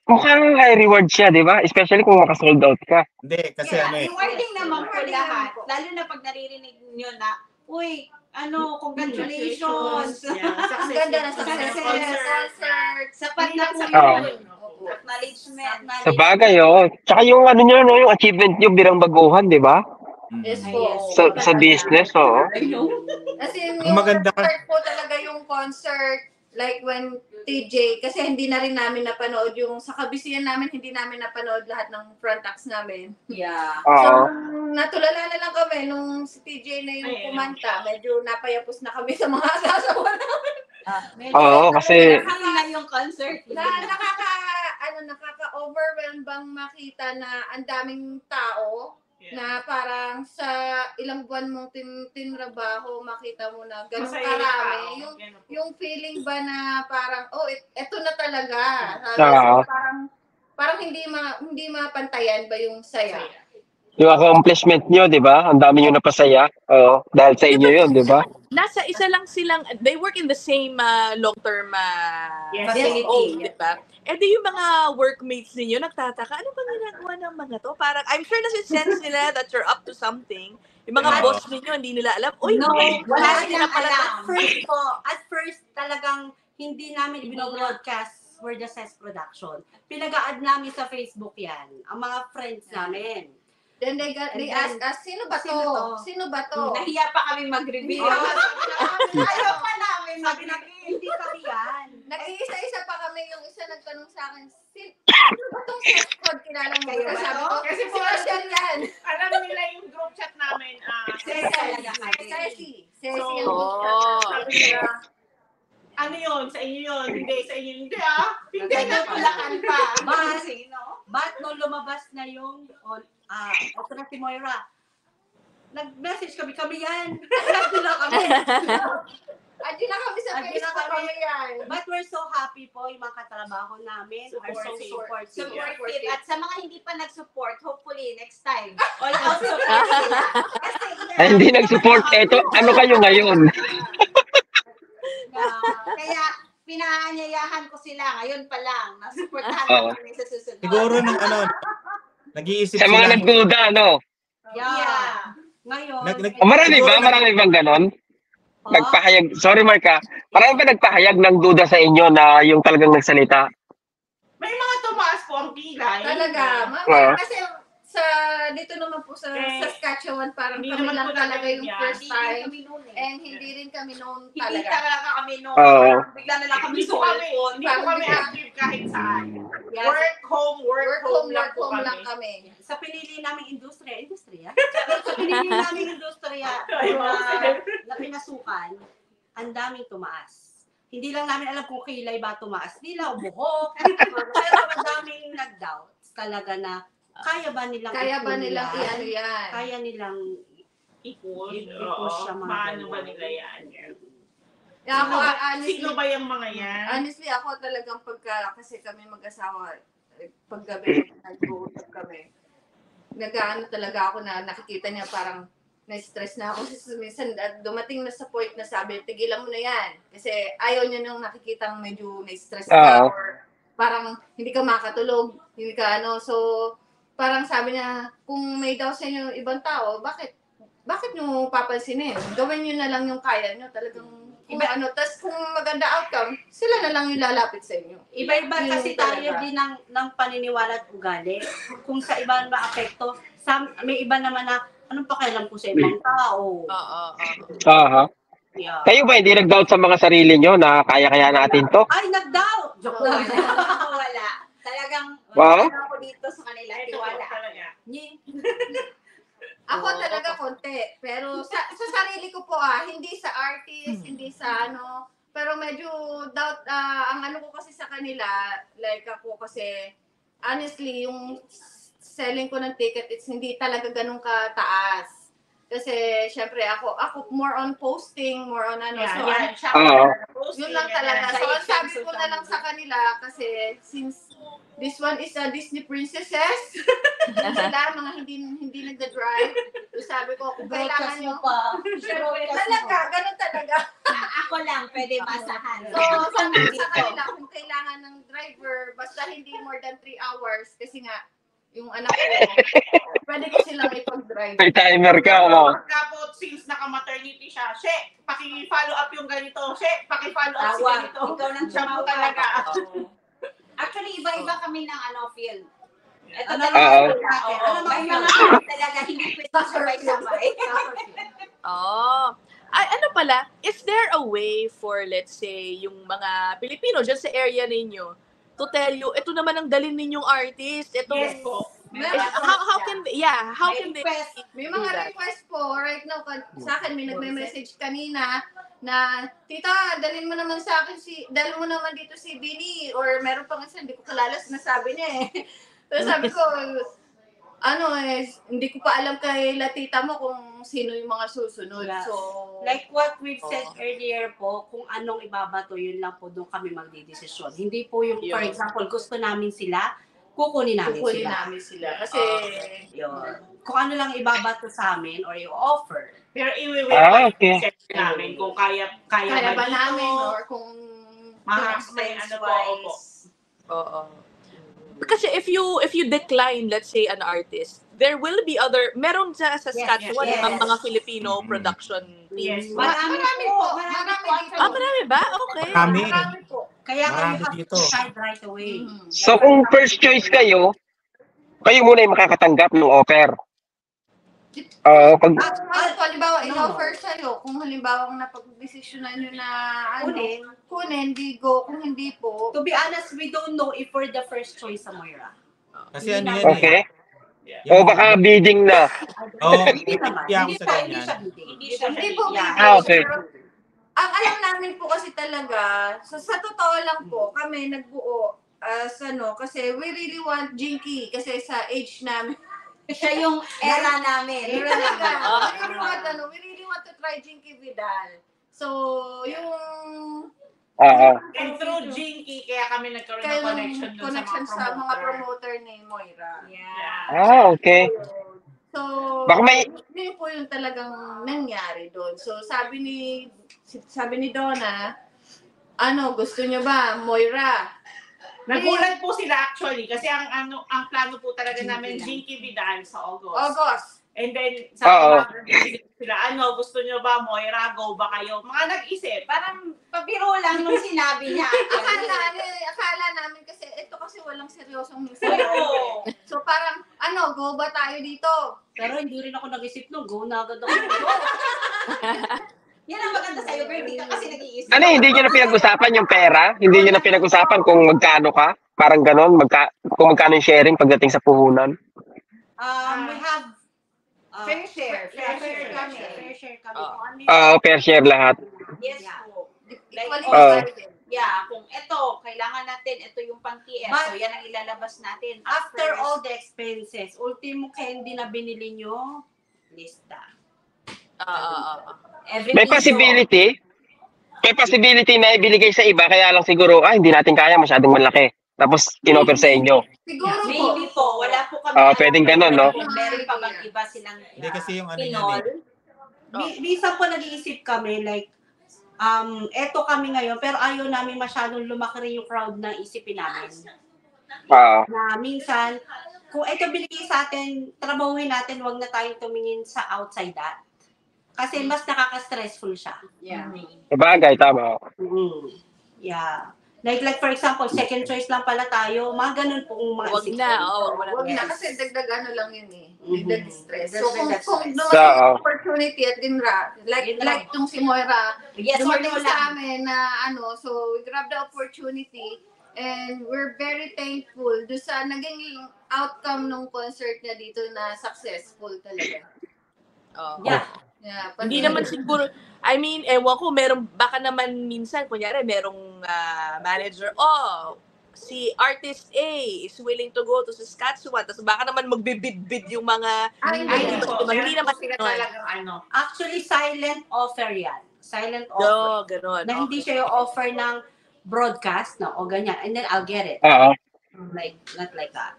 Mukhang high reward siya, di ba? Especially kung maka-sold out ka. Hindi, kasi rewarding naman po lahat. Lalo na pag naririnig nyo na, uy, congratulations. Ang ganda na success. Concert. Sapat na po Oo. yun. Acknowledgement. Sa bagay, Tsaka yung yung achievement nyo birang baguhan, di ba? Yes po. Sa business, Kasi Ang maganda concert po talaga yung concert, like when TJ, kasi hindi na rin namin napanood yung, sa kabisihan namin, hindi namin napanood lahat ng front acts namin. Yeah. So, natulala na lang kami nung si TJ na yung kumanta, medyo napayapos na kami sa mga sasawa namin. Kasi na yung concert. Nakaka-overwhelm bang makita na ang daming tao na parang sa ilang buwan mong tinrabaho, makita mo na ganun karami. Yung feeling ba na parang, eto na talaga. Parang hindi mapantayan ba yung saya? yung accomplishment nyo, di ba? Ang dami nyo napasaya. Dahil sa inyo yun, di ba? Nasa isa lang silang, they work in the same long-term facility, di ba? Eh di yung mga workmates ninyo nagtataka, ano bang ginagawa ng mga to? Parang, I'm sure nasi-sense nila that you're up to something. Yung mga boss ninyo, hindi nila alam. Uy, wala silang alam. At first, talagang hindi namin ibino-broadcast for the CES production. Pinag-a-add namin sa Facebook yan, ang mga friends namin. Then they ask us, sino ba to? Nahiya pa kami mag-review. Ayaw pa namin hindi kami yan. Nag-iisa-isa pa kami, yung isa nagtanong sa akin, sino ba tong CES code? Kilala mo ba? Sabi ko, Kasi po, yan. alam nila yung group chat namin. Ceci yung So, group chat. sabi nila, ano yun? Sa inyo yun? Hindi, sa inyo hindi Hindi na Nagpulakan pa. But nung lumabas na yung, ito na si Moira, nag-message kami yan. Nandun na kami. Adi na kami sa Facebook kami yan. But we're so happy po, yung mga katrabaho namin are so supportive. Supportive. At sa mga hindi pa nag-support, hopefully next time. All out support. Ay, hindi nag-support. Eto, ano kayo ngayon? Kaya pinaanyayahan ko sila ngayon pa lang. Nasuportahan ko kami sa susunod. Siguro nag-iisip Sa mga nagduda, no? Yeah. Ngayon, Marami bang ganon? Nagpahayag, sorry Marka, marami ba nagpahayag ng duda sa inyo na yung talagang nagsalita? May mga tumaas po ang pilay. Talaga. Kasi dito naman po sa Saskatchewan, parang Hindi kami naman lang po talaga namin yung yan. first time. Hindi And hindi rin kami known Hindi talaga. talaga kami noon. Oo. Bigla na lang kami Hindi po kami active kahit saan. Yes. Work home lang po kami. sa pinili naming industriya. Sa pinili naming industriya na pinasukan, ang daming tumaas. Hindi lang namin alam kung kilay ba tumaas nila o buhok. Pero ang daming nag-doubts talaga na kaya ba nilang i-ano yan? Kaya nilang i-push siya mga paano ganyan. ba nila yan? Ako, honestly, Sino ba yung mga yan? honestly, ako talagang kasi kami mag-asawa, paggabi, nag-uusap kami. Nag-ano talaga ako na nakikita niya parang na-stress na ako. Minsan dumating na sa point na sabi, tigilan mo na yan. Kasi ayaw niya nung nakikitang medyo na-stress ka or parang hindi ka makatulog, hindi ka ano. So, parang sabi niya, kung may daw sa inyo ibang tao, bakit nyo papansinin? Gawin nyo na lang yung kaya nyo. Talagang kung ano, tas kung maganda outcome, sila na lang yung lalapit sa inyo. Iba-iba Yun kasi talaga. tayo din ng paniniwala at ugali. Kung sa iba maapekto, may iba naman na, anong pakialam ko sa ibang tao? Aha. Yeah. Kayo ba hindi nag-doubt sa mga sarili nyo na kaya-kaya natin to? Ay, nag-doubt! Joke lang. Wala. Talagang, Wow. wala ako dito sa kanila. Tiwala. Ako talaga konti. Pero sa sarili ko po hindi sa artist, hindi sa ano. Pero medyo doubt, ang ano ko kasi sa kanila, like ako kasi, honestly, yung selling ko ng ticket, it's hindi talaga ganun kataas. Kasi, syempre, ako more on posting, more on ano. Yun lang talaga. So, ang sabi ko na lang sa kanila, kasi since this one is a Disney princesses, sila, mga hindi nagda-drive. So, sabi ko, kung kailangan nyo pa. Talaga, ganun talaga. Ako lang, pwede masahan. So, sabi ko sa kanila, kung kailangan ng driver, basta hindi more than 3 hours, kasi nga, yung anak ko, pwede ko silang ipag-drive. May timer ka, ano? Tapos, since naka-maternity siya, paki-follow up yung ganito. Paki-follow up si Tawag. ganito. Ikaw nang Siya po tumawag. talaga. Actually, iba-iba kami ng field. Ito Ano talaga Oo. yung natin. Oo. May mga field talaga hindi pwede sabay-sabay. Ay, ano pala, is there a way for, let's say, yung mga Pilipino dyan sa area ninyo to tell you, ito naman ang dalin ninyong artist, ito, Yes po. how can they, May mga request po right now sa akin, may nagme-message kanina na, tita, dalhin mo naman dito si Bini, or meron pang isa, hindi ko kalala, sinasabi niya eh. So sabi ko, hindi ko pa alam kay latita mo kung sino yung mga susunod. Yeah. So, Like what we've said earlier po, kung anong ibabato, yun lang po doon kami magdidesisyon. Hindi po yung, for example, gusto namin sila, kukunin namin sila. Kasi, Yun. Kung ano lang ibabato sa amin or i-offer. Pero Okay. check namin kung kaya kaya ba dito, namin, or kung may ano po, opo. Oo. Kasi if you decline, let's say, an artist, there will be meron sa Saskatchewan yes. ang mga Filipino production teams. Yes. Marami po. Marami ba? Okay. Marami po. Kaya Marami kayo have dito. to decide right away. So kung first choice kayo muna yung makakatanggap ng offer. Halimbawa, in-offer sa'yo, kung halimbawa napag-desisyonan nyo na kunin, di go. Kung hindi po, To be honest, we don't know if we're the first choice sa Moira. Kasi ano yan Okay. Yung- O baka bidding na. Hindi naman. Hindi ako Hindi sa siya ganyan. bidding. hindi po Yeah. bibig. Okay. Pero, ang alam namin po kasi talaga, sa totoo lang po, kami nagbuo kasi we really want Jinky kasi sa age namin. Siya yung era namin. We really want to try Jinky Vidal. So, yung And through Jinky, kaya kami nagkaroon ng connection sa mga promoter. promoter ni Moira. Okay. So, Baka may- yun po yung talagang nangyari doon. So, sabi ni Donna, gusto nyo ba, Moira? Nagulat po sila actually kasi ang plano po talaga namin Jinky Vidal sa August. And then sabi sila, gusto nyo ba Moira, go ba kayo? Mga nag-isip. Parang pabiro lang nung sinabi niya. Akala namin kasi ito kasi walang seryosong mensahe. So parang go ba tayo dito? Pero hindi rin ako nag-isip nung go na agad ako. Yan ang maganda sa'yo, girl. Hindi ka kasi nag-iisip. Hindi nyo na pinag-usapan yung pera? Hindi nyo na pinag-usapan kung magkano ka? Parang ganon? Kung magkano yung sharing pagdating sa puhunan? We have Fair share. Fair share kami. Fair share lahat. Yes po. Equally Oo. divided. Yeah, kung ito, kailangan natin, ito yung pang-TS. But- So, yan ang ilalabas natin. After all the expenses, ultimo candy na binili nyo, lista. May possibility na ibigay sa iba, kaya lang siguro, hindi natin kaya, masyadong malaki. Tapos, in-offer sa inyo. Siguro po. Maybe po, wala po kami. Pwedeng ganun, no? Kung meron pa bang iba silang Hindi kasi yung ano yan pinol. Minsan po nag-iisip kami, like, eto kami ngayon, pero ayaw namin masyadong lumaki rin yung crowd na isipin namin. Na minsan, kung ito binigay sa atin, trabahuin natin, wag na tayong tumingin sa outside that. Kasi mas nakaka-stressful siya. Yeah. Sabagay, tama. Yeah. Like for example, second choice lang pala tayo, mga ganun pong mga Wag na, Wag na kasi dagdag ano lang yun eh. Dagdag stress. So Dagdag kung stress. dumating yung opportunity at dinra, like Dinra. yung si Moira, Yes, dumating or no sa lang. amin na ano, so we grab the opportunity and we're very thankful do sa naging outcome ng concert niya dito na successful talaga. Yeah, Hindi naman siguro, I mean, ewan ko, baka naman minsan, kunyari, merong manager, si artist A is willing to go to Saskatchewan, tapos baka naman magbibid-bid yung mga, hindi naman sila talagang ano. Actually, silent offer yan. Silent offer. Ganon. Na hindi siya yung offer ng broadcast, no? O ganyan. And then I'll get it. Like, not like that.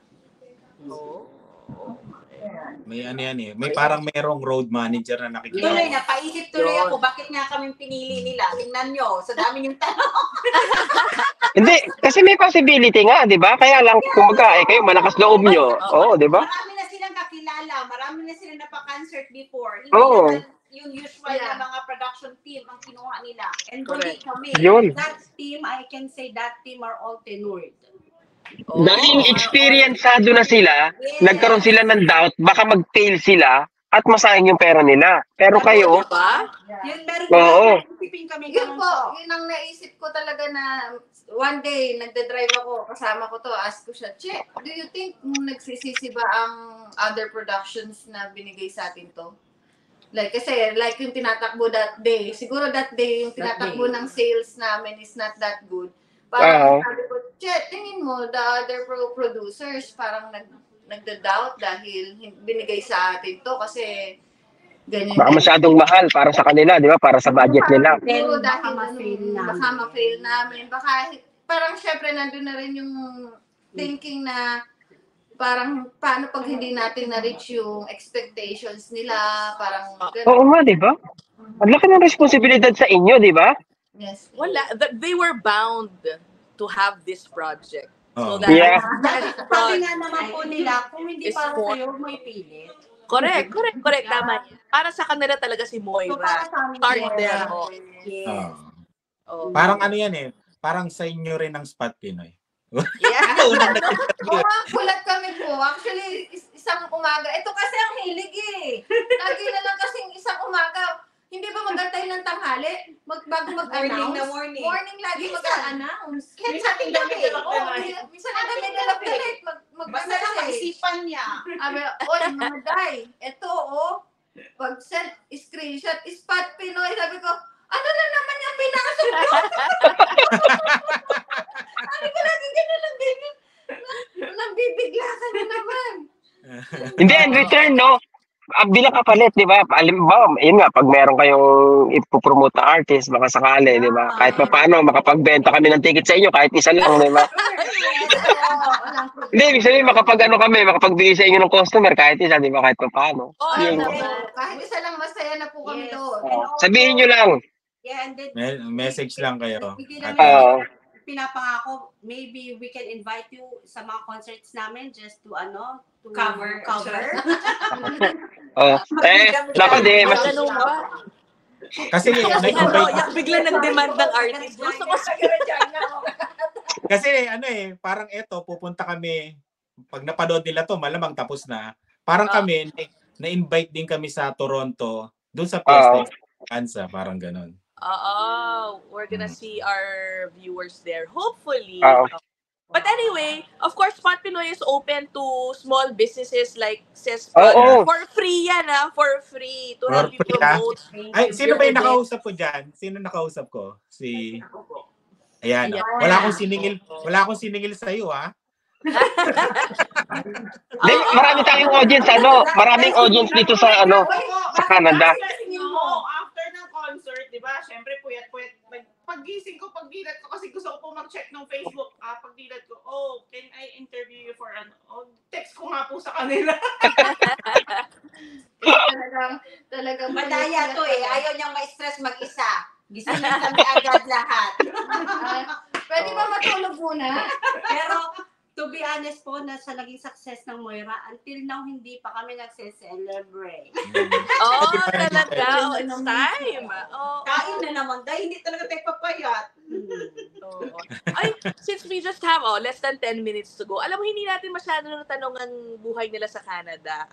May ano yan eh. May parang merong road manager na nakikita. Tuloy na, paisip tuloy ako, bakit nga kaming pinili nila? Tingnan nyo, sa dami yung tanong. Hindi, kasi may possibility nga, di ba? Kaya lang, kumbaga, kayo malakas loob nyo. Oo, di ba? Marami na silang kakilala, marami na silang napaka-concert before. Hindi Oo. naman yung usual na mga production team ang kinuha nila. And kundi kami. Yun. That team, I can say that team are all tenured. Dahil experiencado na sila, nagkaroon sila ng doubt, baka mag-fail sila at masayang yung pera nila. Pero kayo, Yun, meron Oo. isipin kami Yun ganun po, po. yun ang naisip ko talaga na one day, nagda-drive ako, kasama ko to, ask ko siya, Che, do you think nagsisisi ba ang other productions na binigay sa atin to? Like, kasi, like yung tinatakbo that day, siguro that day, yung tinatakbo ng sales namin is not that good. Parang sabi ko, Che, tingin mo, the other producers parang nagda-doubt dahil binigay sa atin to kasi ganyan. baka masyadong mahal para sa kanila, di ba? Para sa budget nila. Siguro Baka dahil ma-fail namin. baka ma-fail namin. Baka parang syempre nandun na rin yung thinking na parang paano pag hindi natin na-reach yung expectations nila, parang Oo nga, di ba? Ang laki ng responsibilidad sa inyo, di ba? Yes. Wala. They were bound to have this project. So that Yeah. Sabi nga naman po nila, kung hindi Is para for- sa'yo, may pilit. Correct. Tama. Para sa kanila talaga si So, Moira. para sa amin, Start Moira. there. Yes. Parang ano yan eh. Parang sa inyo rin ang Spot Pinoy. Yeah. Unang Oo, nag-interview. kulat kami po. Actually, isang umaga. Ito kasi ang hilig eh. Lagi na lang kasing isang umaga. Hindi ba magantay ng tanghali? Bago mag-announce? Morning. Morning lagi mag-announce. Kahit Minsan sa ating in the gabi. middle of the Oo, night. minsan in the middle of the night. Basta lang maisipan niya. Sabi, oy, mga day, ito pag send screenshot, Spot Pinoy. Sabi ko, ano na naman yung pinasok ko? Sabi ko, lagi gano'n lang ganyan. Nambibigla ka na naman. Hindi, in return, no? Bilang kapalit, di ba? Alimbawa, yun nga, pag meron kayong ipopromote na artist, baka sakali, di ba? Kahit pa paano, makapagbenta kami ng ticket sa inyo, kahit isa lang, di ba? Hindi, ibig sabihin, makapagbigay sa inyo ng customer, kahit isa, di ba? Kahit pa paano. Yun. Kahit isa lang masaya na po kami doon. Sabihin nyo lang. Yeah, and then, Message lang kayo. Hindi At, namin pinapangako, maybe we can invite you sa mga concerts namin just to to Cover. Dapat eh, mas, Ganun ba? kasi na-invite, Yung bigla nag-demand ng artist. Gusto ko kasi parang eto, pupunta kami, pag napanood nila to, malamang tapos na. Parang kami, na-invite din kami sa Toronto, doon sa Fiesta Kansa, parang ganun. we're gonna see our viewers there. Hopefully. But anyway, of course, Spot Pinoy is open to small businesses like Sespot. For free yan, for free. To help you promote. Ay, sino ba yung nakausap ko dyan? Sino nakausap ko? Si... Ayan. Wala akong siningil sa iyo, ha? marami tayong audience, maraming audience dito sa, sa Canada. After ng concert, di ba, syempre puyat-puyat. Pag pagising ko, pagdilat ko, kasi gusto ko po mag-check ng Facebook. Pagdilat ko, oh, can I interview you for ano? Oh, text ko nga po sa kanila. Talagang madaya to eh. Ayaw niyang ma-stress mag-isa. Gisingin kami agad lahat. Pwede ba matulog muna? Pero, to be honest po, na sa naging success ng Moira, until now, hindi pa kami nagse-celebrate. Oh, Hindi pa rin talaga. tayo. Oh, it's time. Oh, Kain na naman dahil hindi talaga tayo papayat. Oo. Ay, since we just have less than 10 minutes to go, alam mo, hindi natin masyado natanong ang buhay nila sa Canada.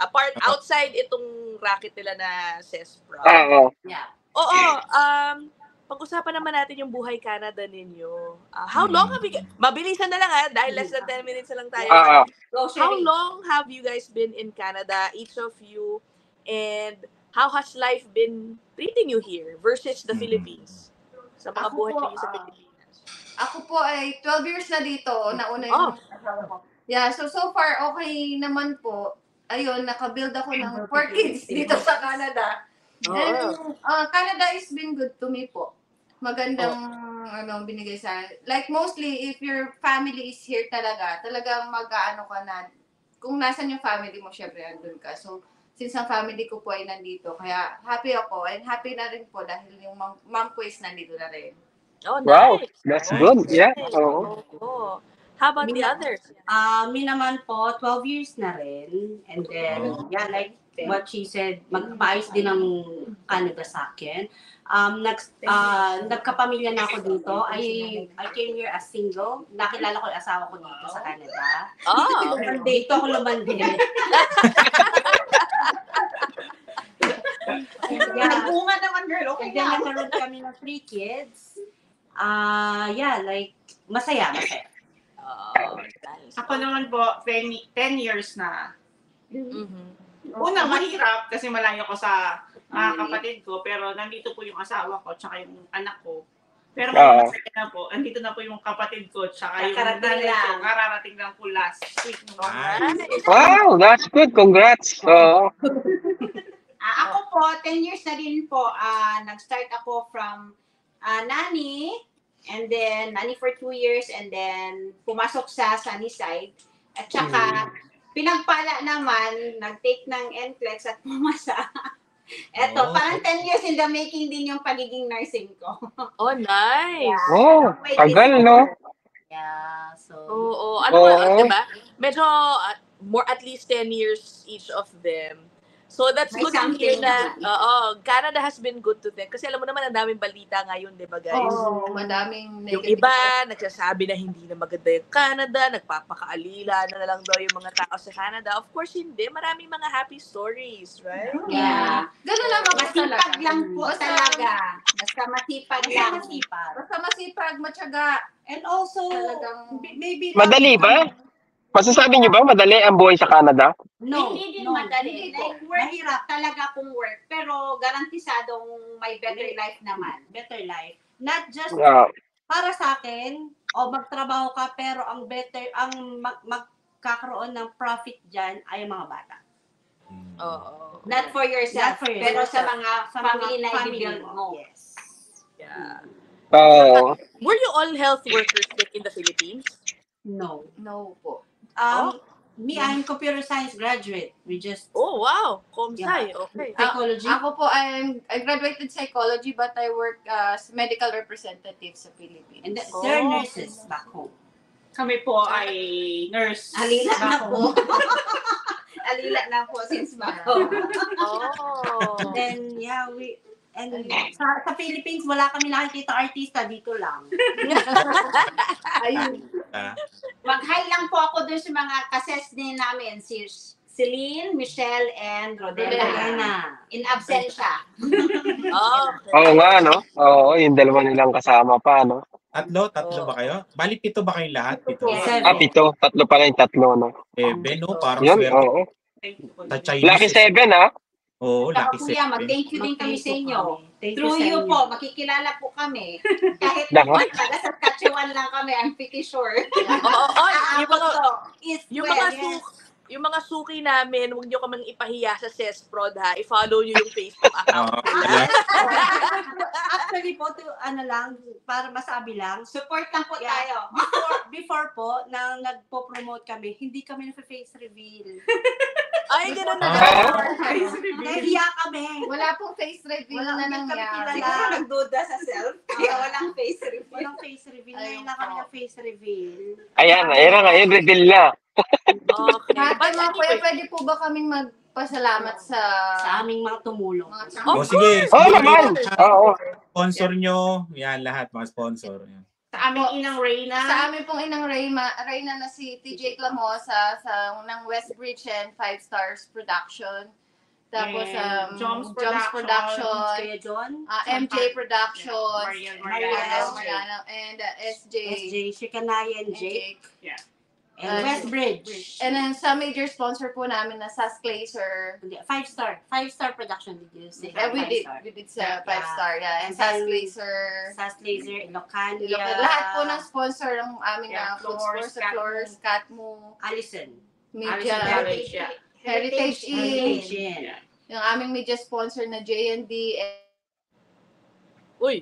Outside itong racket nila na Cesspro. Oo. Yeah. Oo, pag-usapan naman natin yung buhay Canada ninyo. How long have you... Mabilisan na lang dahil less than 10 minutes na lang tayo. Go, How Sherry. long have you guys been in Canada, each of you? And how has life been treating you here versus the Philippines? Sa mga Ako buhay po, ninyo sa Pilipinas. Ako po ay 12 years na dito. Nauna yung asawa ko. Yeah, so far, okay naman po. Ayun, nakabuild ako ng 4 kids dito sa Canada. And Canada has been good to me po. Magandang binigay sa akin. Like mostly, if your family is here talagang mag-aano ka na. Kung nasan yung family mo, syempre andun ka. So, since ang family ko po ay nandito, kaya happy ako. And happy na rin po dahil yung mom ko is nandito na rin. Oh, Wow, nice. that's Nice. good. Yeah. Nice. Oo. Oo. How about the others? Me naman po, 12 years na rin. And then, yeah, like what she said, magpaayos din ng Canada sa akin. Nagkapamilya na ako dito. I came here as single. Nakilala ko yung asawa ko dito sa Canada. Oh. Dito ako lumandi. Nagbunga naman, girl. Okay And then, na. nagkaroon kami ng 3 kids. Yeah, like, masaya. Oh, nice. Ako naman po, 10 years na. Mhm. Una, mahirap kasi malayo ko sa kapatid ko, pero nandito po yung asawa ko tsaka yung anak ko. Pero masaya na po, andito na po yung kapatid ko tsaka yung nanay ko. Kararating lang po last week. Nice. Wow, that's good. Congrats. Oo. Ako po, 10 years na din po. Nag-start ako from nanny, and then nanny for 2 years, and then pumasok sa Sunnyside. At saka, pinagpala naman, nag-take ng NCLEX at pumasa. Eto, parang 10 years in the making din yung pagiging nursing ko. Oh, nice. Oh, tagal, no? Yeah, so... Oo. Oo. Diba? Medyo more at least 10 years each of them. So that's May good to hear something na Canada has been good to them. Kasi alam mo naman, ang daming balita ngayon, di ba guys? Oo, madaming Yung negative. iba, nagsasabi na hindi na maganda yung Canada, nagpapakaalila na lang daw yung mga tao sa Canada. Of course, hindi. Maraming mga happy stories, right? Yeah. Ganun lang ako Masipag talaga. lang po talaga. Basta masipag lang. Basta masipag, matyaga. And also, Talagang- maybe... Madali ba? Masasabi niyo ba madali ang buhay sa Canada? No, hindi din madali. Hindi po. Like, mahirap talaga kung work. Pero garantisadong may better life naman. Better life. Not just Yeah. para sa akin, magtrabaho ka, pero ang better, ang magkakaroon ng profit dyan ay ang mga bata. Oo. Not for yourself, Not for pero yourself. sa mga family na i-build mo. Yes. Yeah. Oo. Were you all health workers like in the Philippines? No. No po. Me, I'm computer science graduate. We just Oh, wow. Comsci. Okay. psychology. Ako po, I graduated psychology but I work as medical representative sa Philippines. And they're Oh. nurses back home. Kami po ay nurse. Alila na Back po. home. Alila na po since back Oh. Then, yeah, sa Philippines, wala kami nakikita artista, dito lang. Ayun. Mag-hi lang po ako dun sa mga kases din namin, si Celine, Michelle, and Rodela. Rodela. In absentia. Okay. Oo nga, no? Oo, yung dalawa nilang kasama pa, no? Tatlo ba kayo? Bali, 7 ba kayong lahat? 7. Yes. 7. Tatlo pala yung tatlo, no? No? Parang Yan, swerte. oo. Sa Chinese. Lucky 7, ha? Oo, lucky Kuya, 7. mag-thank you din kami sa inyo. Thank Through sa you inyo. po, makikilala po kami. Kahit Nako. taga Saskatchewan lang kami, I'm pretty sure. Oo, yung mga, Aabot to. East, yung west, mga yes. yung mga suki namin, huwag nyo kaming ipahiya sa Sesprod ha. I-follow nyo yung Facebook account. Actually po, para masabi lang, Support lang po tayo. before po, nang nagpo-promote kami, hindi kami nag-face reveal. Ay, ganun na. Nahiya kami. Wala pong face reveal na nangyari. Siguro nagduda sa self. Kaya walang face reveal. Walang face reveal. Ngayon na kami ng face reveal. Ayan na, yun, reveal na. Okay. Ate, But mga kuya, anyway, pwede po ba kaming magpasalamat sa Aming mga tumulong. mga Of Sige. Oo naman. Oo. Sponsor nyo. Yan, lahat mga sponsor. Yan. Sa aming inang Reyna. Sa amin pong inang Reyna na si TJ Clamosa ng Westbridge and 5 Stars Production. Tapos And Joms Production, Kuya John. MJ Production, Mariano. and SJ, SJ Shikanaya and and Jake. Jake. And Westbridge. And then sa major sponsor po namin na Sas Glazer. 5-star. 5-star production did you say? We did sa 5 Star. Yeah. And And Sas then, Glazer. Sas Laser, Ilocania. Lahat po ng sponsor ng aming Yeah, food Floors, stores, Floors, Catmo, Allison. Media, Allison Heritage Inn, Asian. yung aming media sponsor na J&D. uy.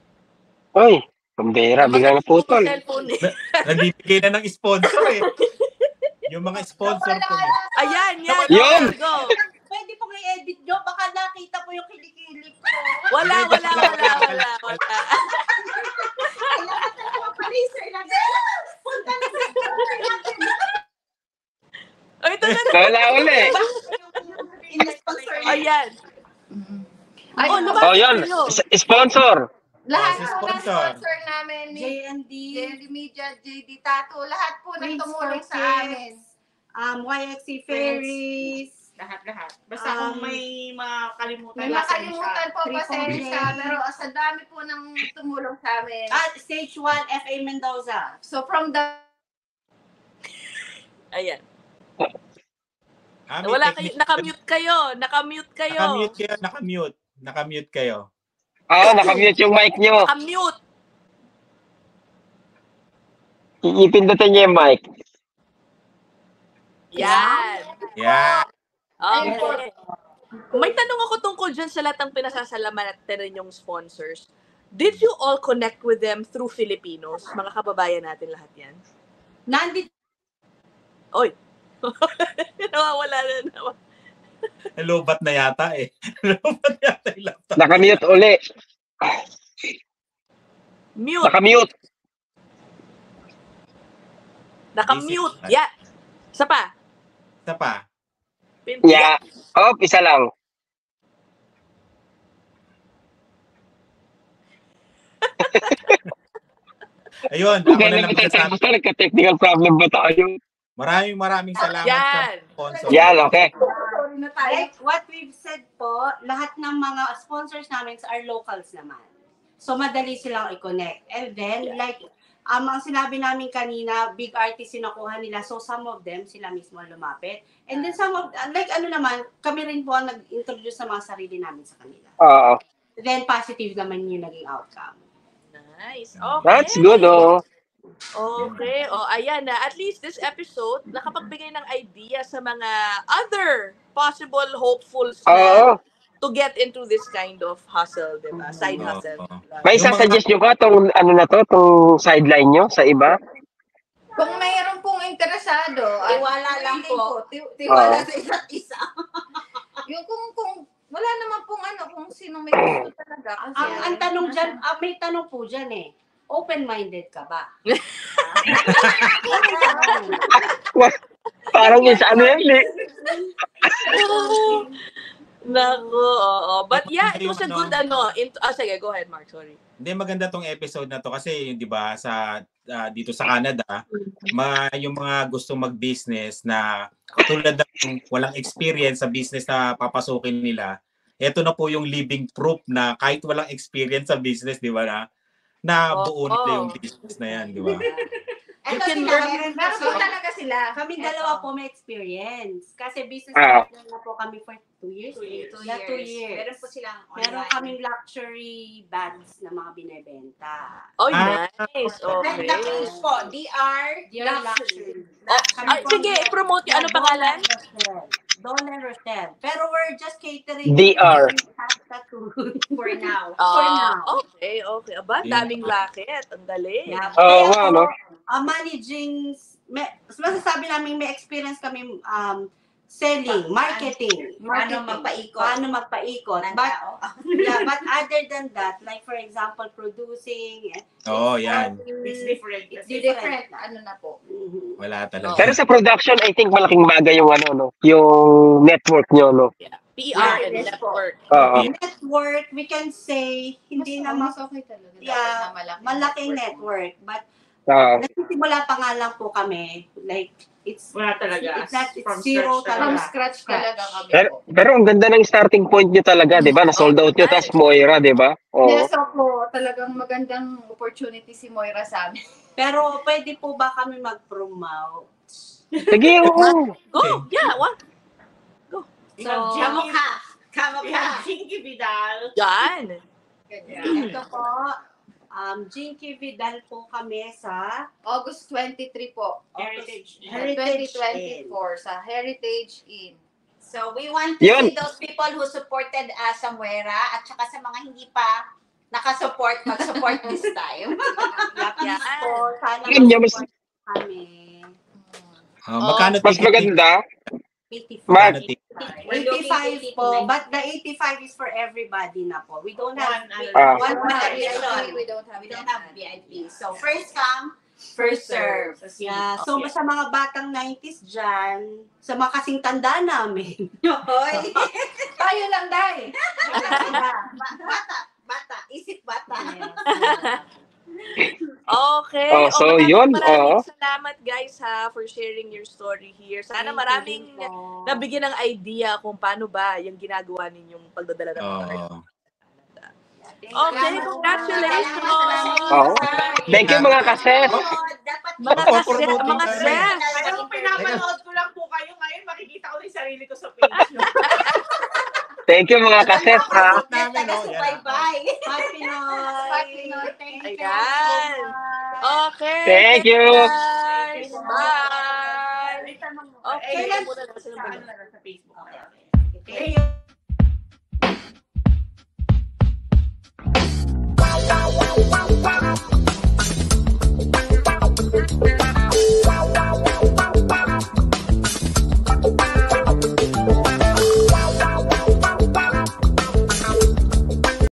Uy, pambira, biglang naputol. Cellphone eh. Nagbibigay na ng sponsor eh. Yung mga sponsor ko. Ayan, yan. Yun! Go. Pwede pong i-edit nyo. Baka nakita po yung kilikili ko. Wala. Kailangan Laser lang. Punta na sa Oh, ito na. Wala uli. in-sponsor niya. Ayan. Ay, Oh, lumapit Oh, yun. kayo. Sponsor. lahat si po ng sponsor. sponsor namin, JND. JND Media, JD Tattoo, lahat po Prince nagtumulong sa Fortes, amin. YXC Ferries. Lahat. Basta kung may makalimutan. May makalimutan po, Triple pasensya, J. pero sa dami po ng tumulong sa amin. Stage 1, FA Mendoza. So from the Ayan. May Wala kayo. technique- Nakamute kayo. Nakamute kayo. Nakamute kayo. Nakamute yung mic nyo. Nakamute. Ipindutin niyo yung mic. Yan. Yeah. Okay. May tanong ako tungkol dyan sa lahat ng pinasasalamatan ninyong sponsors. Did you all connect with them through Filipinos? Mga kababayan natin lahat yan. Nandito. Oy. Nawawala na. Lobat na yata eh. Lobat yata yung laptop. Nakamute uli. Mute. Nakamute. Nakamute. Yeah. Isa pa. Isa pa. Yeah. Isa lang. Ayun, ako Kaya na lang magsasabi. basta nagka-technical problem ba tayo? Maraming salamat sa Yan. sponsor. Yan, okay. Sorry na tayo. Like what we've said po, lahat ng mga sponsors namin are locals naman. So, madali silang i-connect. And then, like, ang sinabi namin kanina, big artists sinakuha nila. So, some of them, sila mismo lumapit. And then, some of, like, kami rin po ang nag-introduce sa mga sarili namin sa kanila. Oo. Then, positive naman yung naging outcome. Nice. Okay. That's good, oh. Okay. Ayan na. At least this episode, nakapagbigay ng idea sa mga other possible hopefuls Oo. to get into this kind of hustle, diba? Side Oo. hustle. May Yung mga- isasuggest nyo ka tong tong sideline nyo sa iba? Kung mayroon pong interesado, Tiwala lang willing po. ti- Tiwala Oo. sa isa't isa. Yung kung wala naman pong kung sino may gusto talaga. Kasi, Ang tanong dyan, may tanong po dyan eh. Open-minded ka ba? Parang yun sa ano yan eh. Naku, oo. But yeah, it Yung was a ano- good sige, go ahead, Mark. Sorry. Hindi, maganda tong episode na to kasi, di ba, sa dito sa Canada, yung mga gusto mag-business na katulad ng walang experience sa business na papasukin nila, eto na po yung living proof na kahit walang experience sa business, di ba, na buo nila yung business na yan, di ba? You can learn. Meron po talaga sila. Kami Eto. dalawa po may experience. Kasi business Ah. partner na po kami for 2 years. 2 years. 2 years. Meron po silang Meron online. kaming luxury bags na mga binebenta. Oh, Ah. nice. The Okay. page po, DR Dear Luxury. Sige, promote yung ano pangalan? Don and Rochelle. Pero we're just catering DR. For now. For now. Okay. Aba, daming racket. Ang galing. Yeah. Oo, Kaya ano? managing, masasabi namin may experience kami selling, marketing. Paano magpaikot? Paano magpaikot. Ng But, tao. but other than that, like for example, producing. Oo, yan. It's different. It's Different, ano na po. Mhm. Wala talaga. Pero sa production, I think malaking bagay yung ano, no? Yung network nyo, no? PR and Yes po. network. Oo. Network, we can say, hindi naman Mas okay talaga. Yeah, dapat na malaking network. But, nagsisimula pa nga lang po kami. Like, Wala talaga. It's not, it's From zero scratch From talaga. scratch talaga kami Pero, po. pero ang ganda ng starting point nyo talaga, di ba? Na-sold out nyo, tas Moira, di ba? Oo. Yes, po. Talagang magandang opportunity si Moira sa amin. Pero pwede po ba kami mag-promote? Sige, oo. Go! Yeah, what? We have Kamukha. We have Jinky Vidal. Yan. Ganyan. Ito po, Jinky Vidal po kami sa August 23 po. Heritage. Heritage 2024 sa Heritage Inn. So we want to Yun. see those people who supported sa Muera at saka sa mga hindi pa nakasupport, mag-support this time. Lapis po. Sana Yun, yung mas- mag-support kami. Magkano Mas ticket? maganda, 85. Mag- Magkano ticket? We're looking 85 po. 89. But the 85 is for everybody na po. We don't have Ah. one addition. We don't have VIP. So first come, first serve. Yeah. So sa mga batang 90s dyan, sa mga kasing tanda namin. Hoy. Tayo lang, Day. Bata. Isip bata. Okay. Oh, so yun, Maraming salamat guys for sharing your story here. Sana maraming nabigyan ng idea kung paano ba yung ginagawa ninyong pagdadala ng mga artist. Oo. Okay, congratulations! Oo. Thank you mga kases. Mga ses! Alam mo, pinapanood ko lang po kayo ngayon. Makikita ko yung sarili ko sa page. No? Thank you mga kases, ha? Namin, no? Yan. Bye-bye. Happy Pinoy! Thank you. Ayan. Okay. Thank you. Guys. Bye. Okay. Kailan? Muna na sila. Sa Facebook. Okay.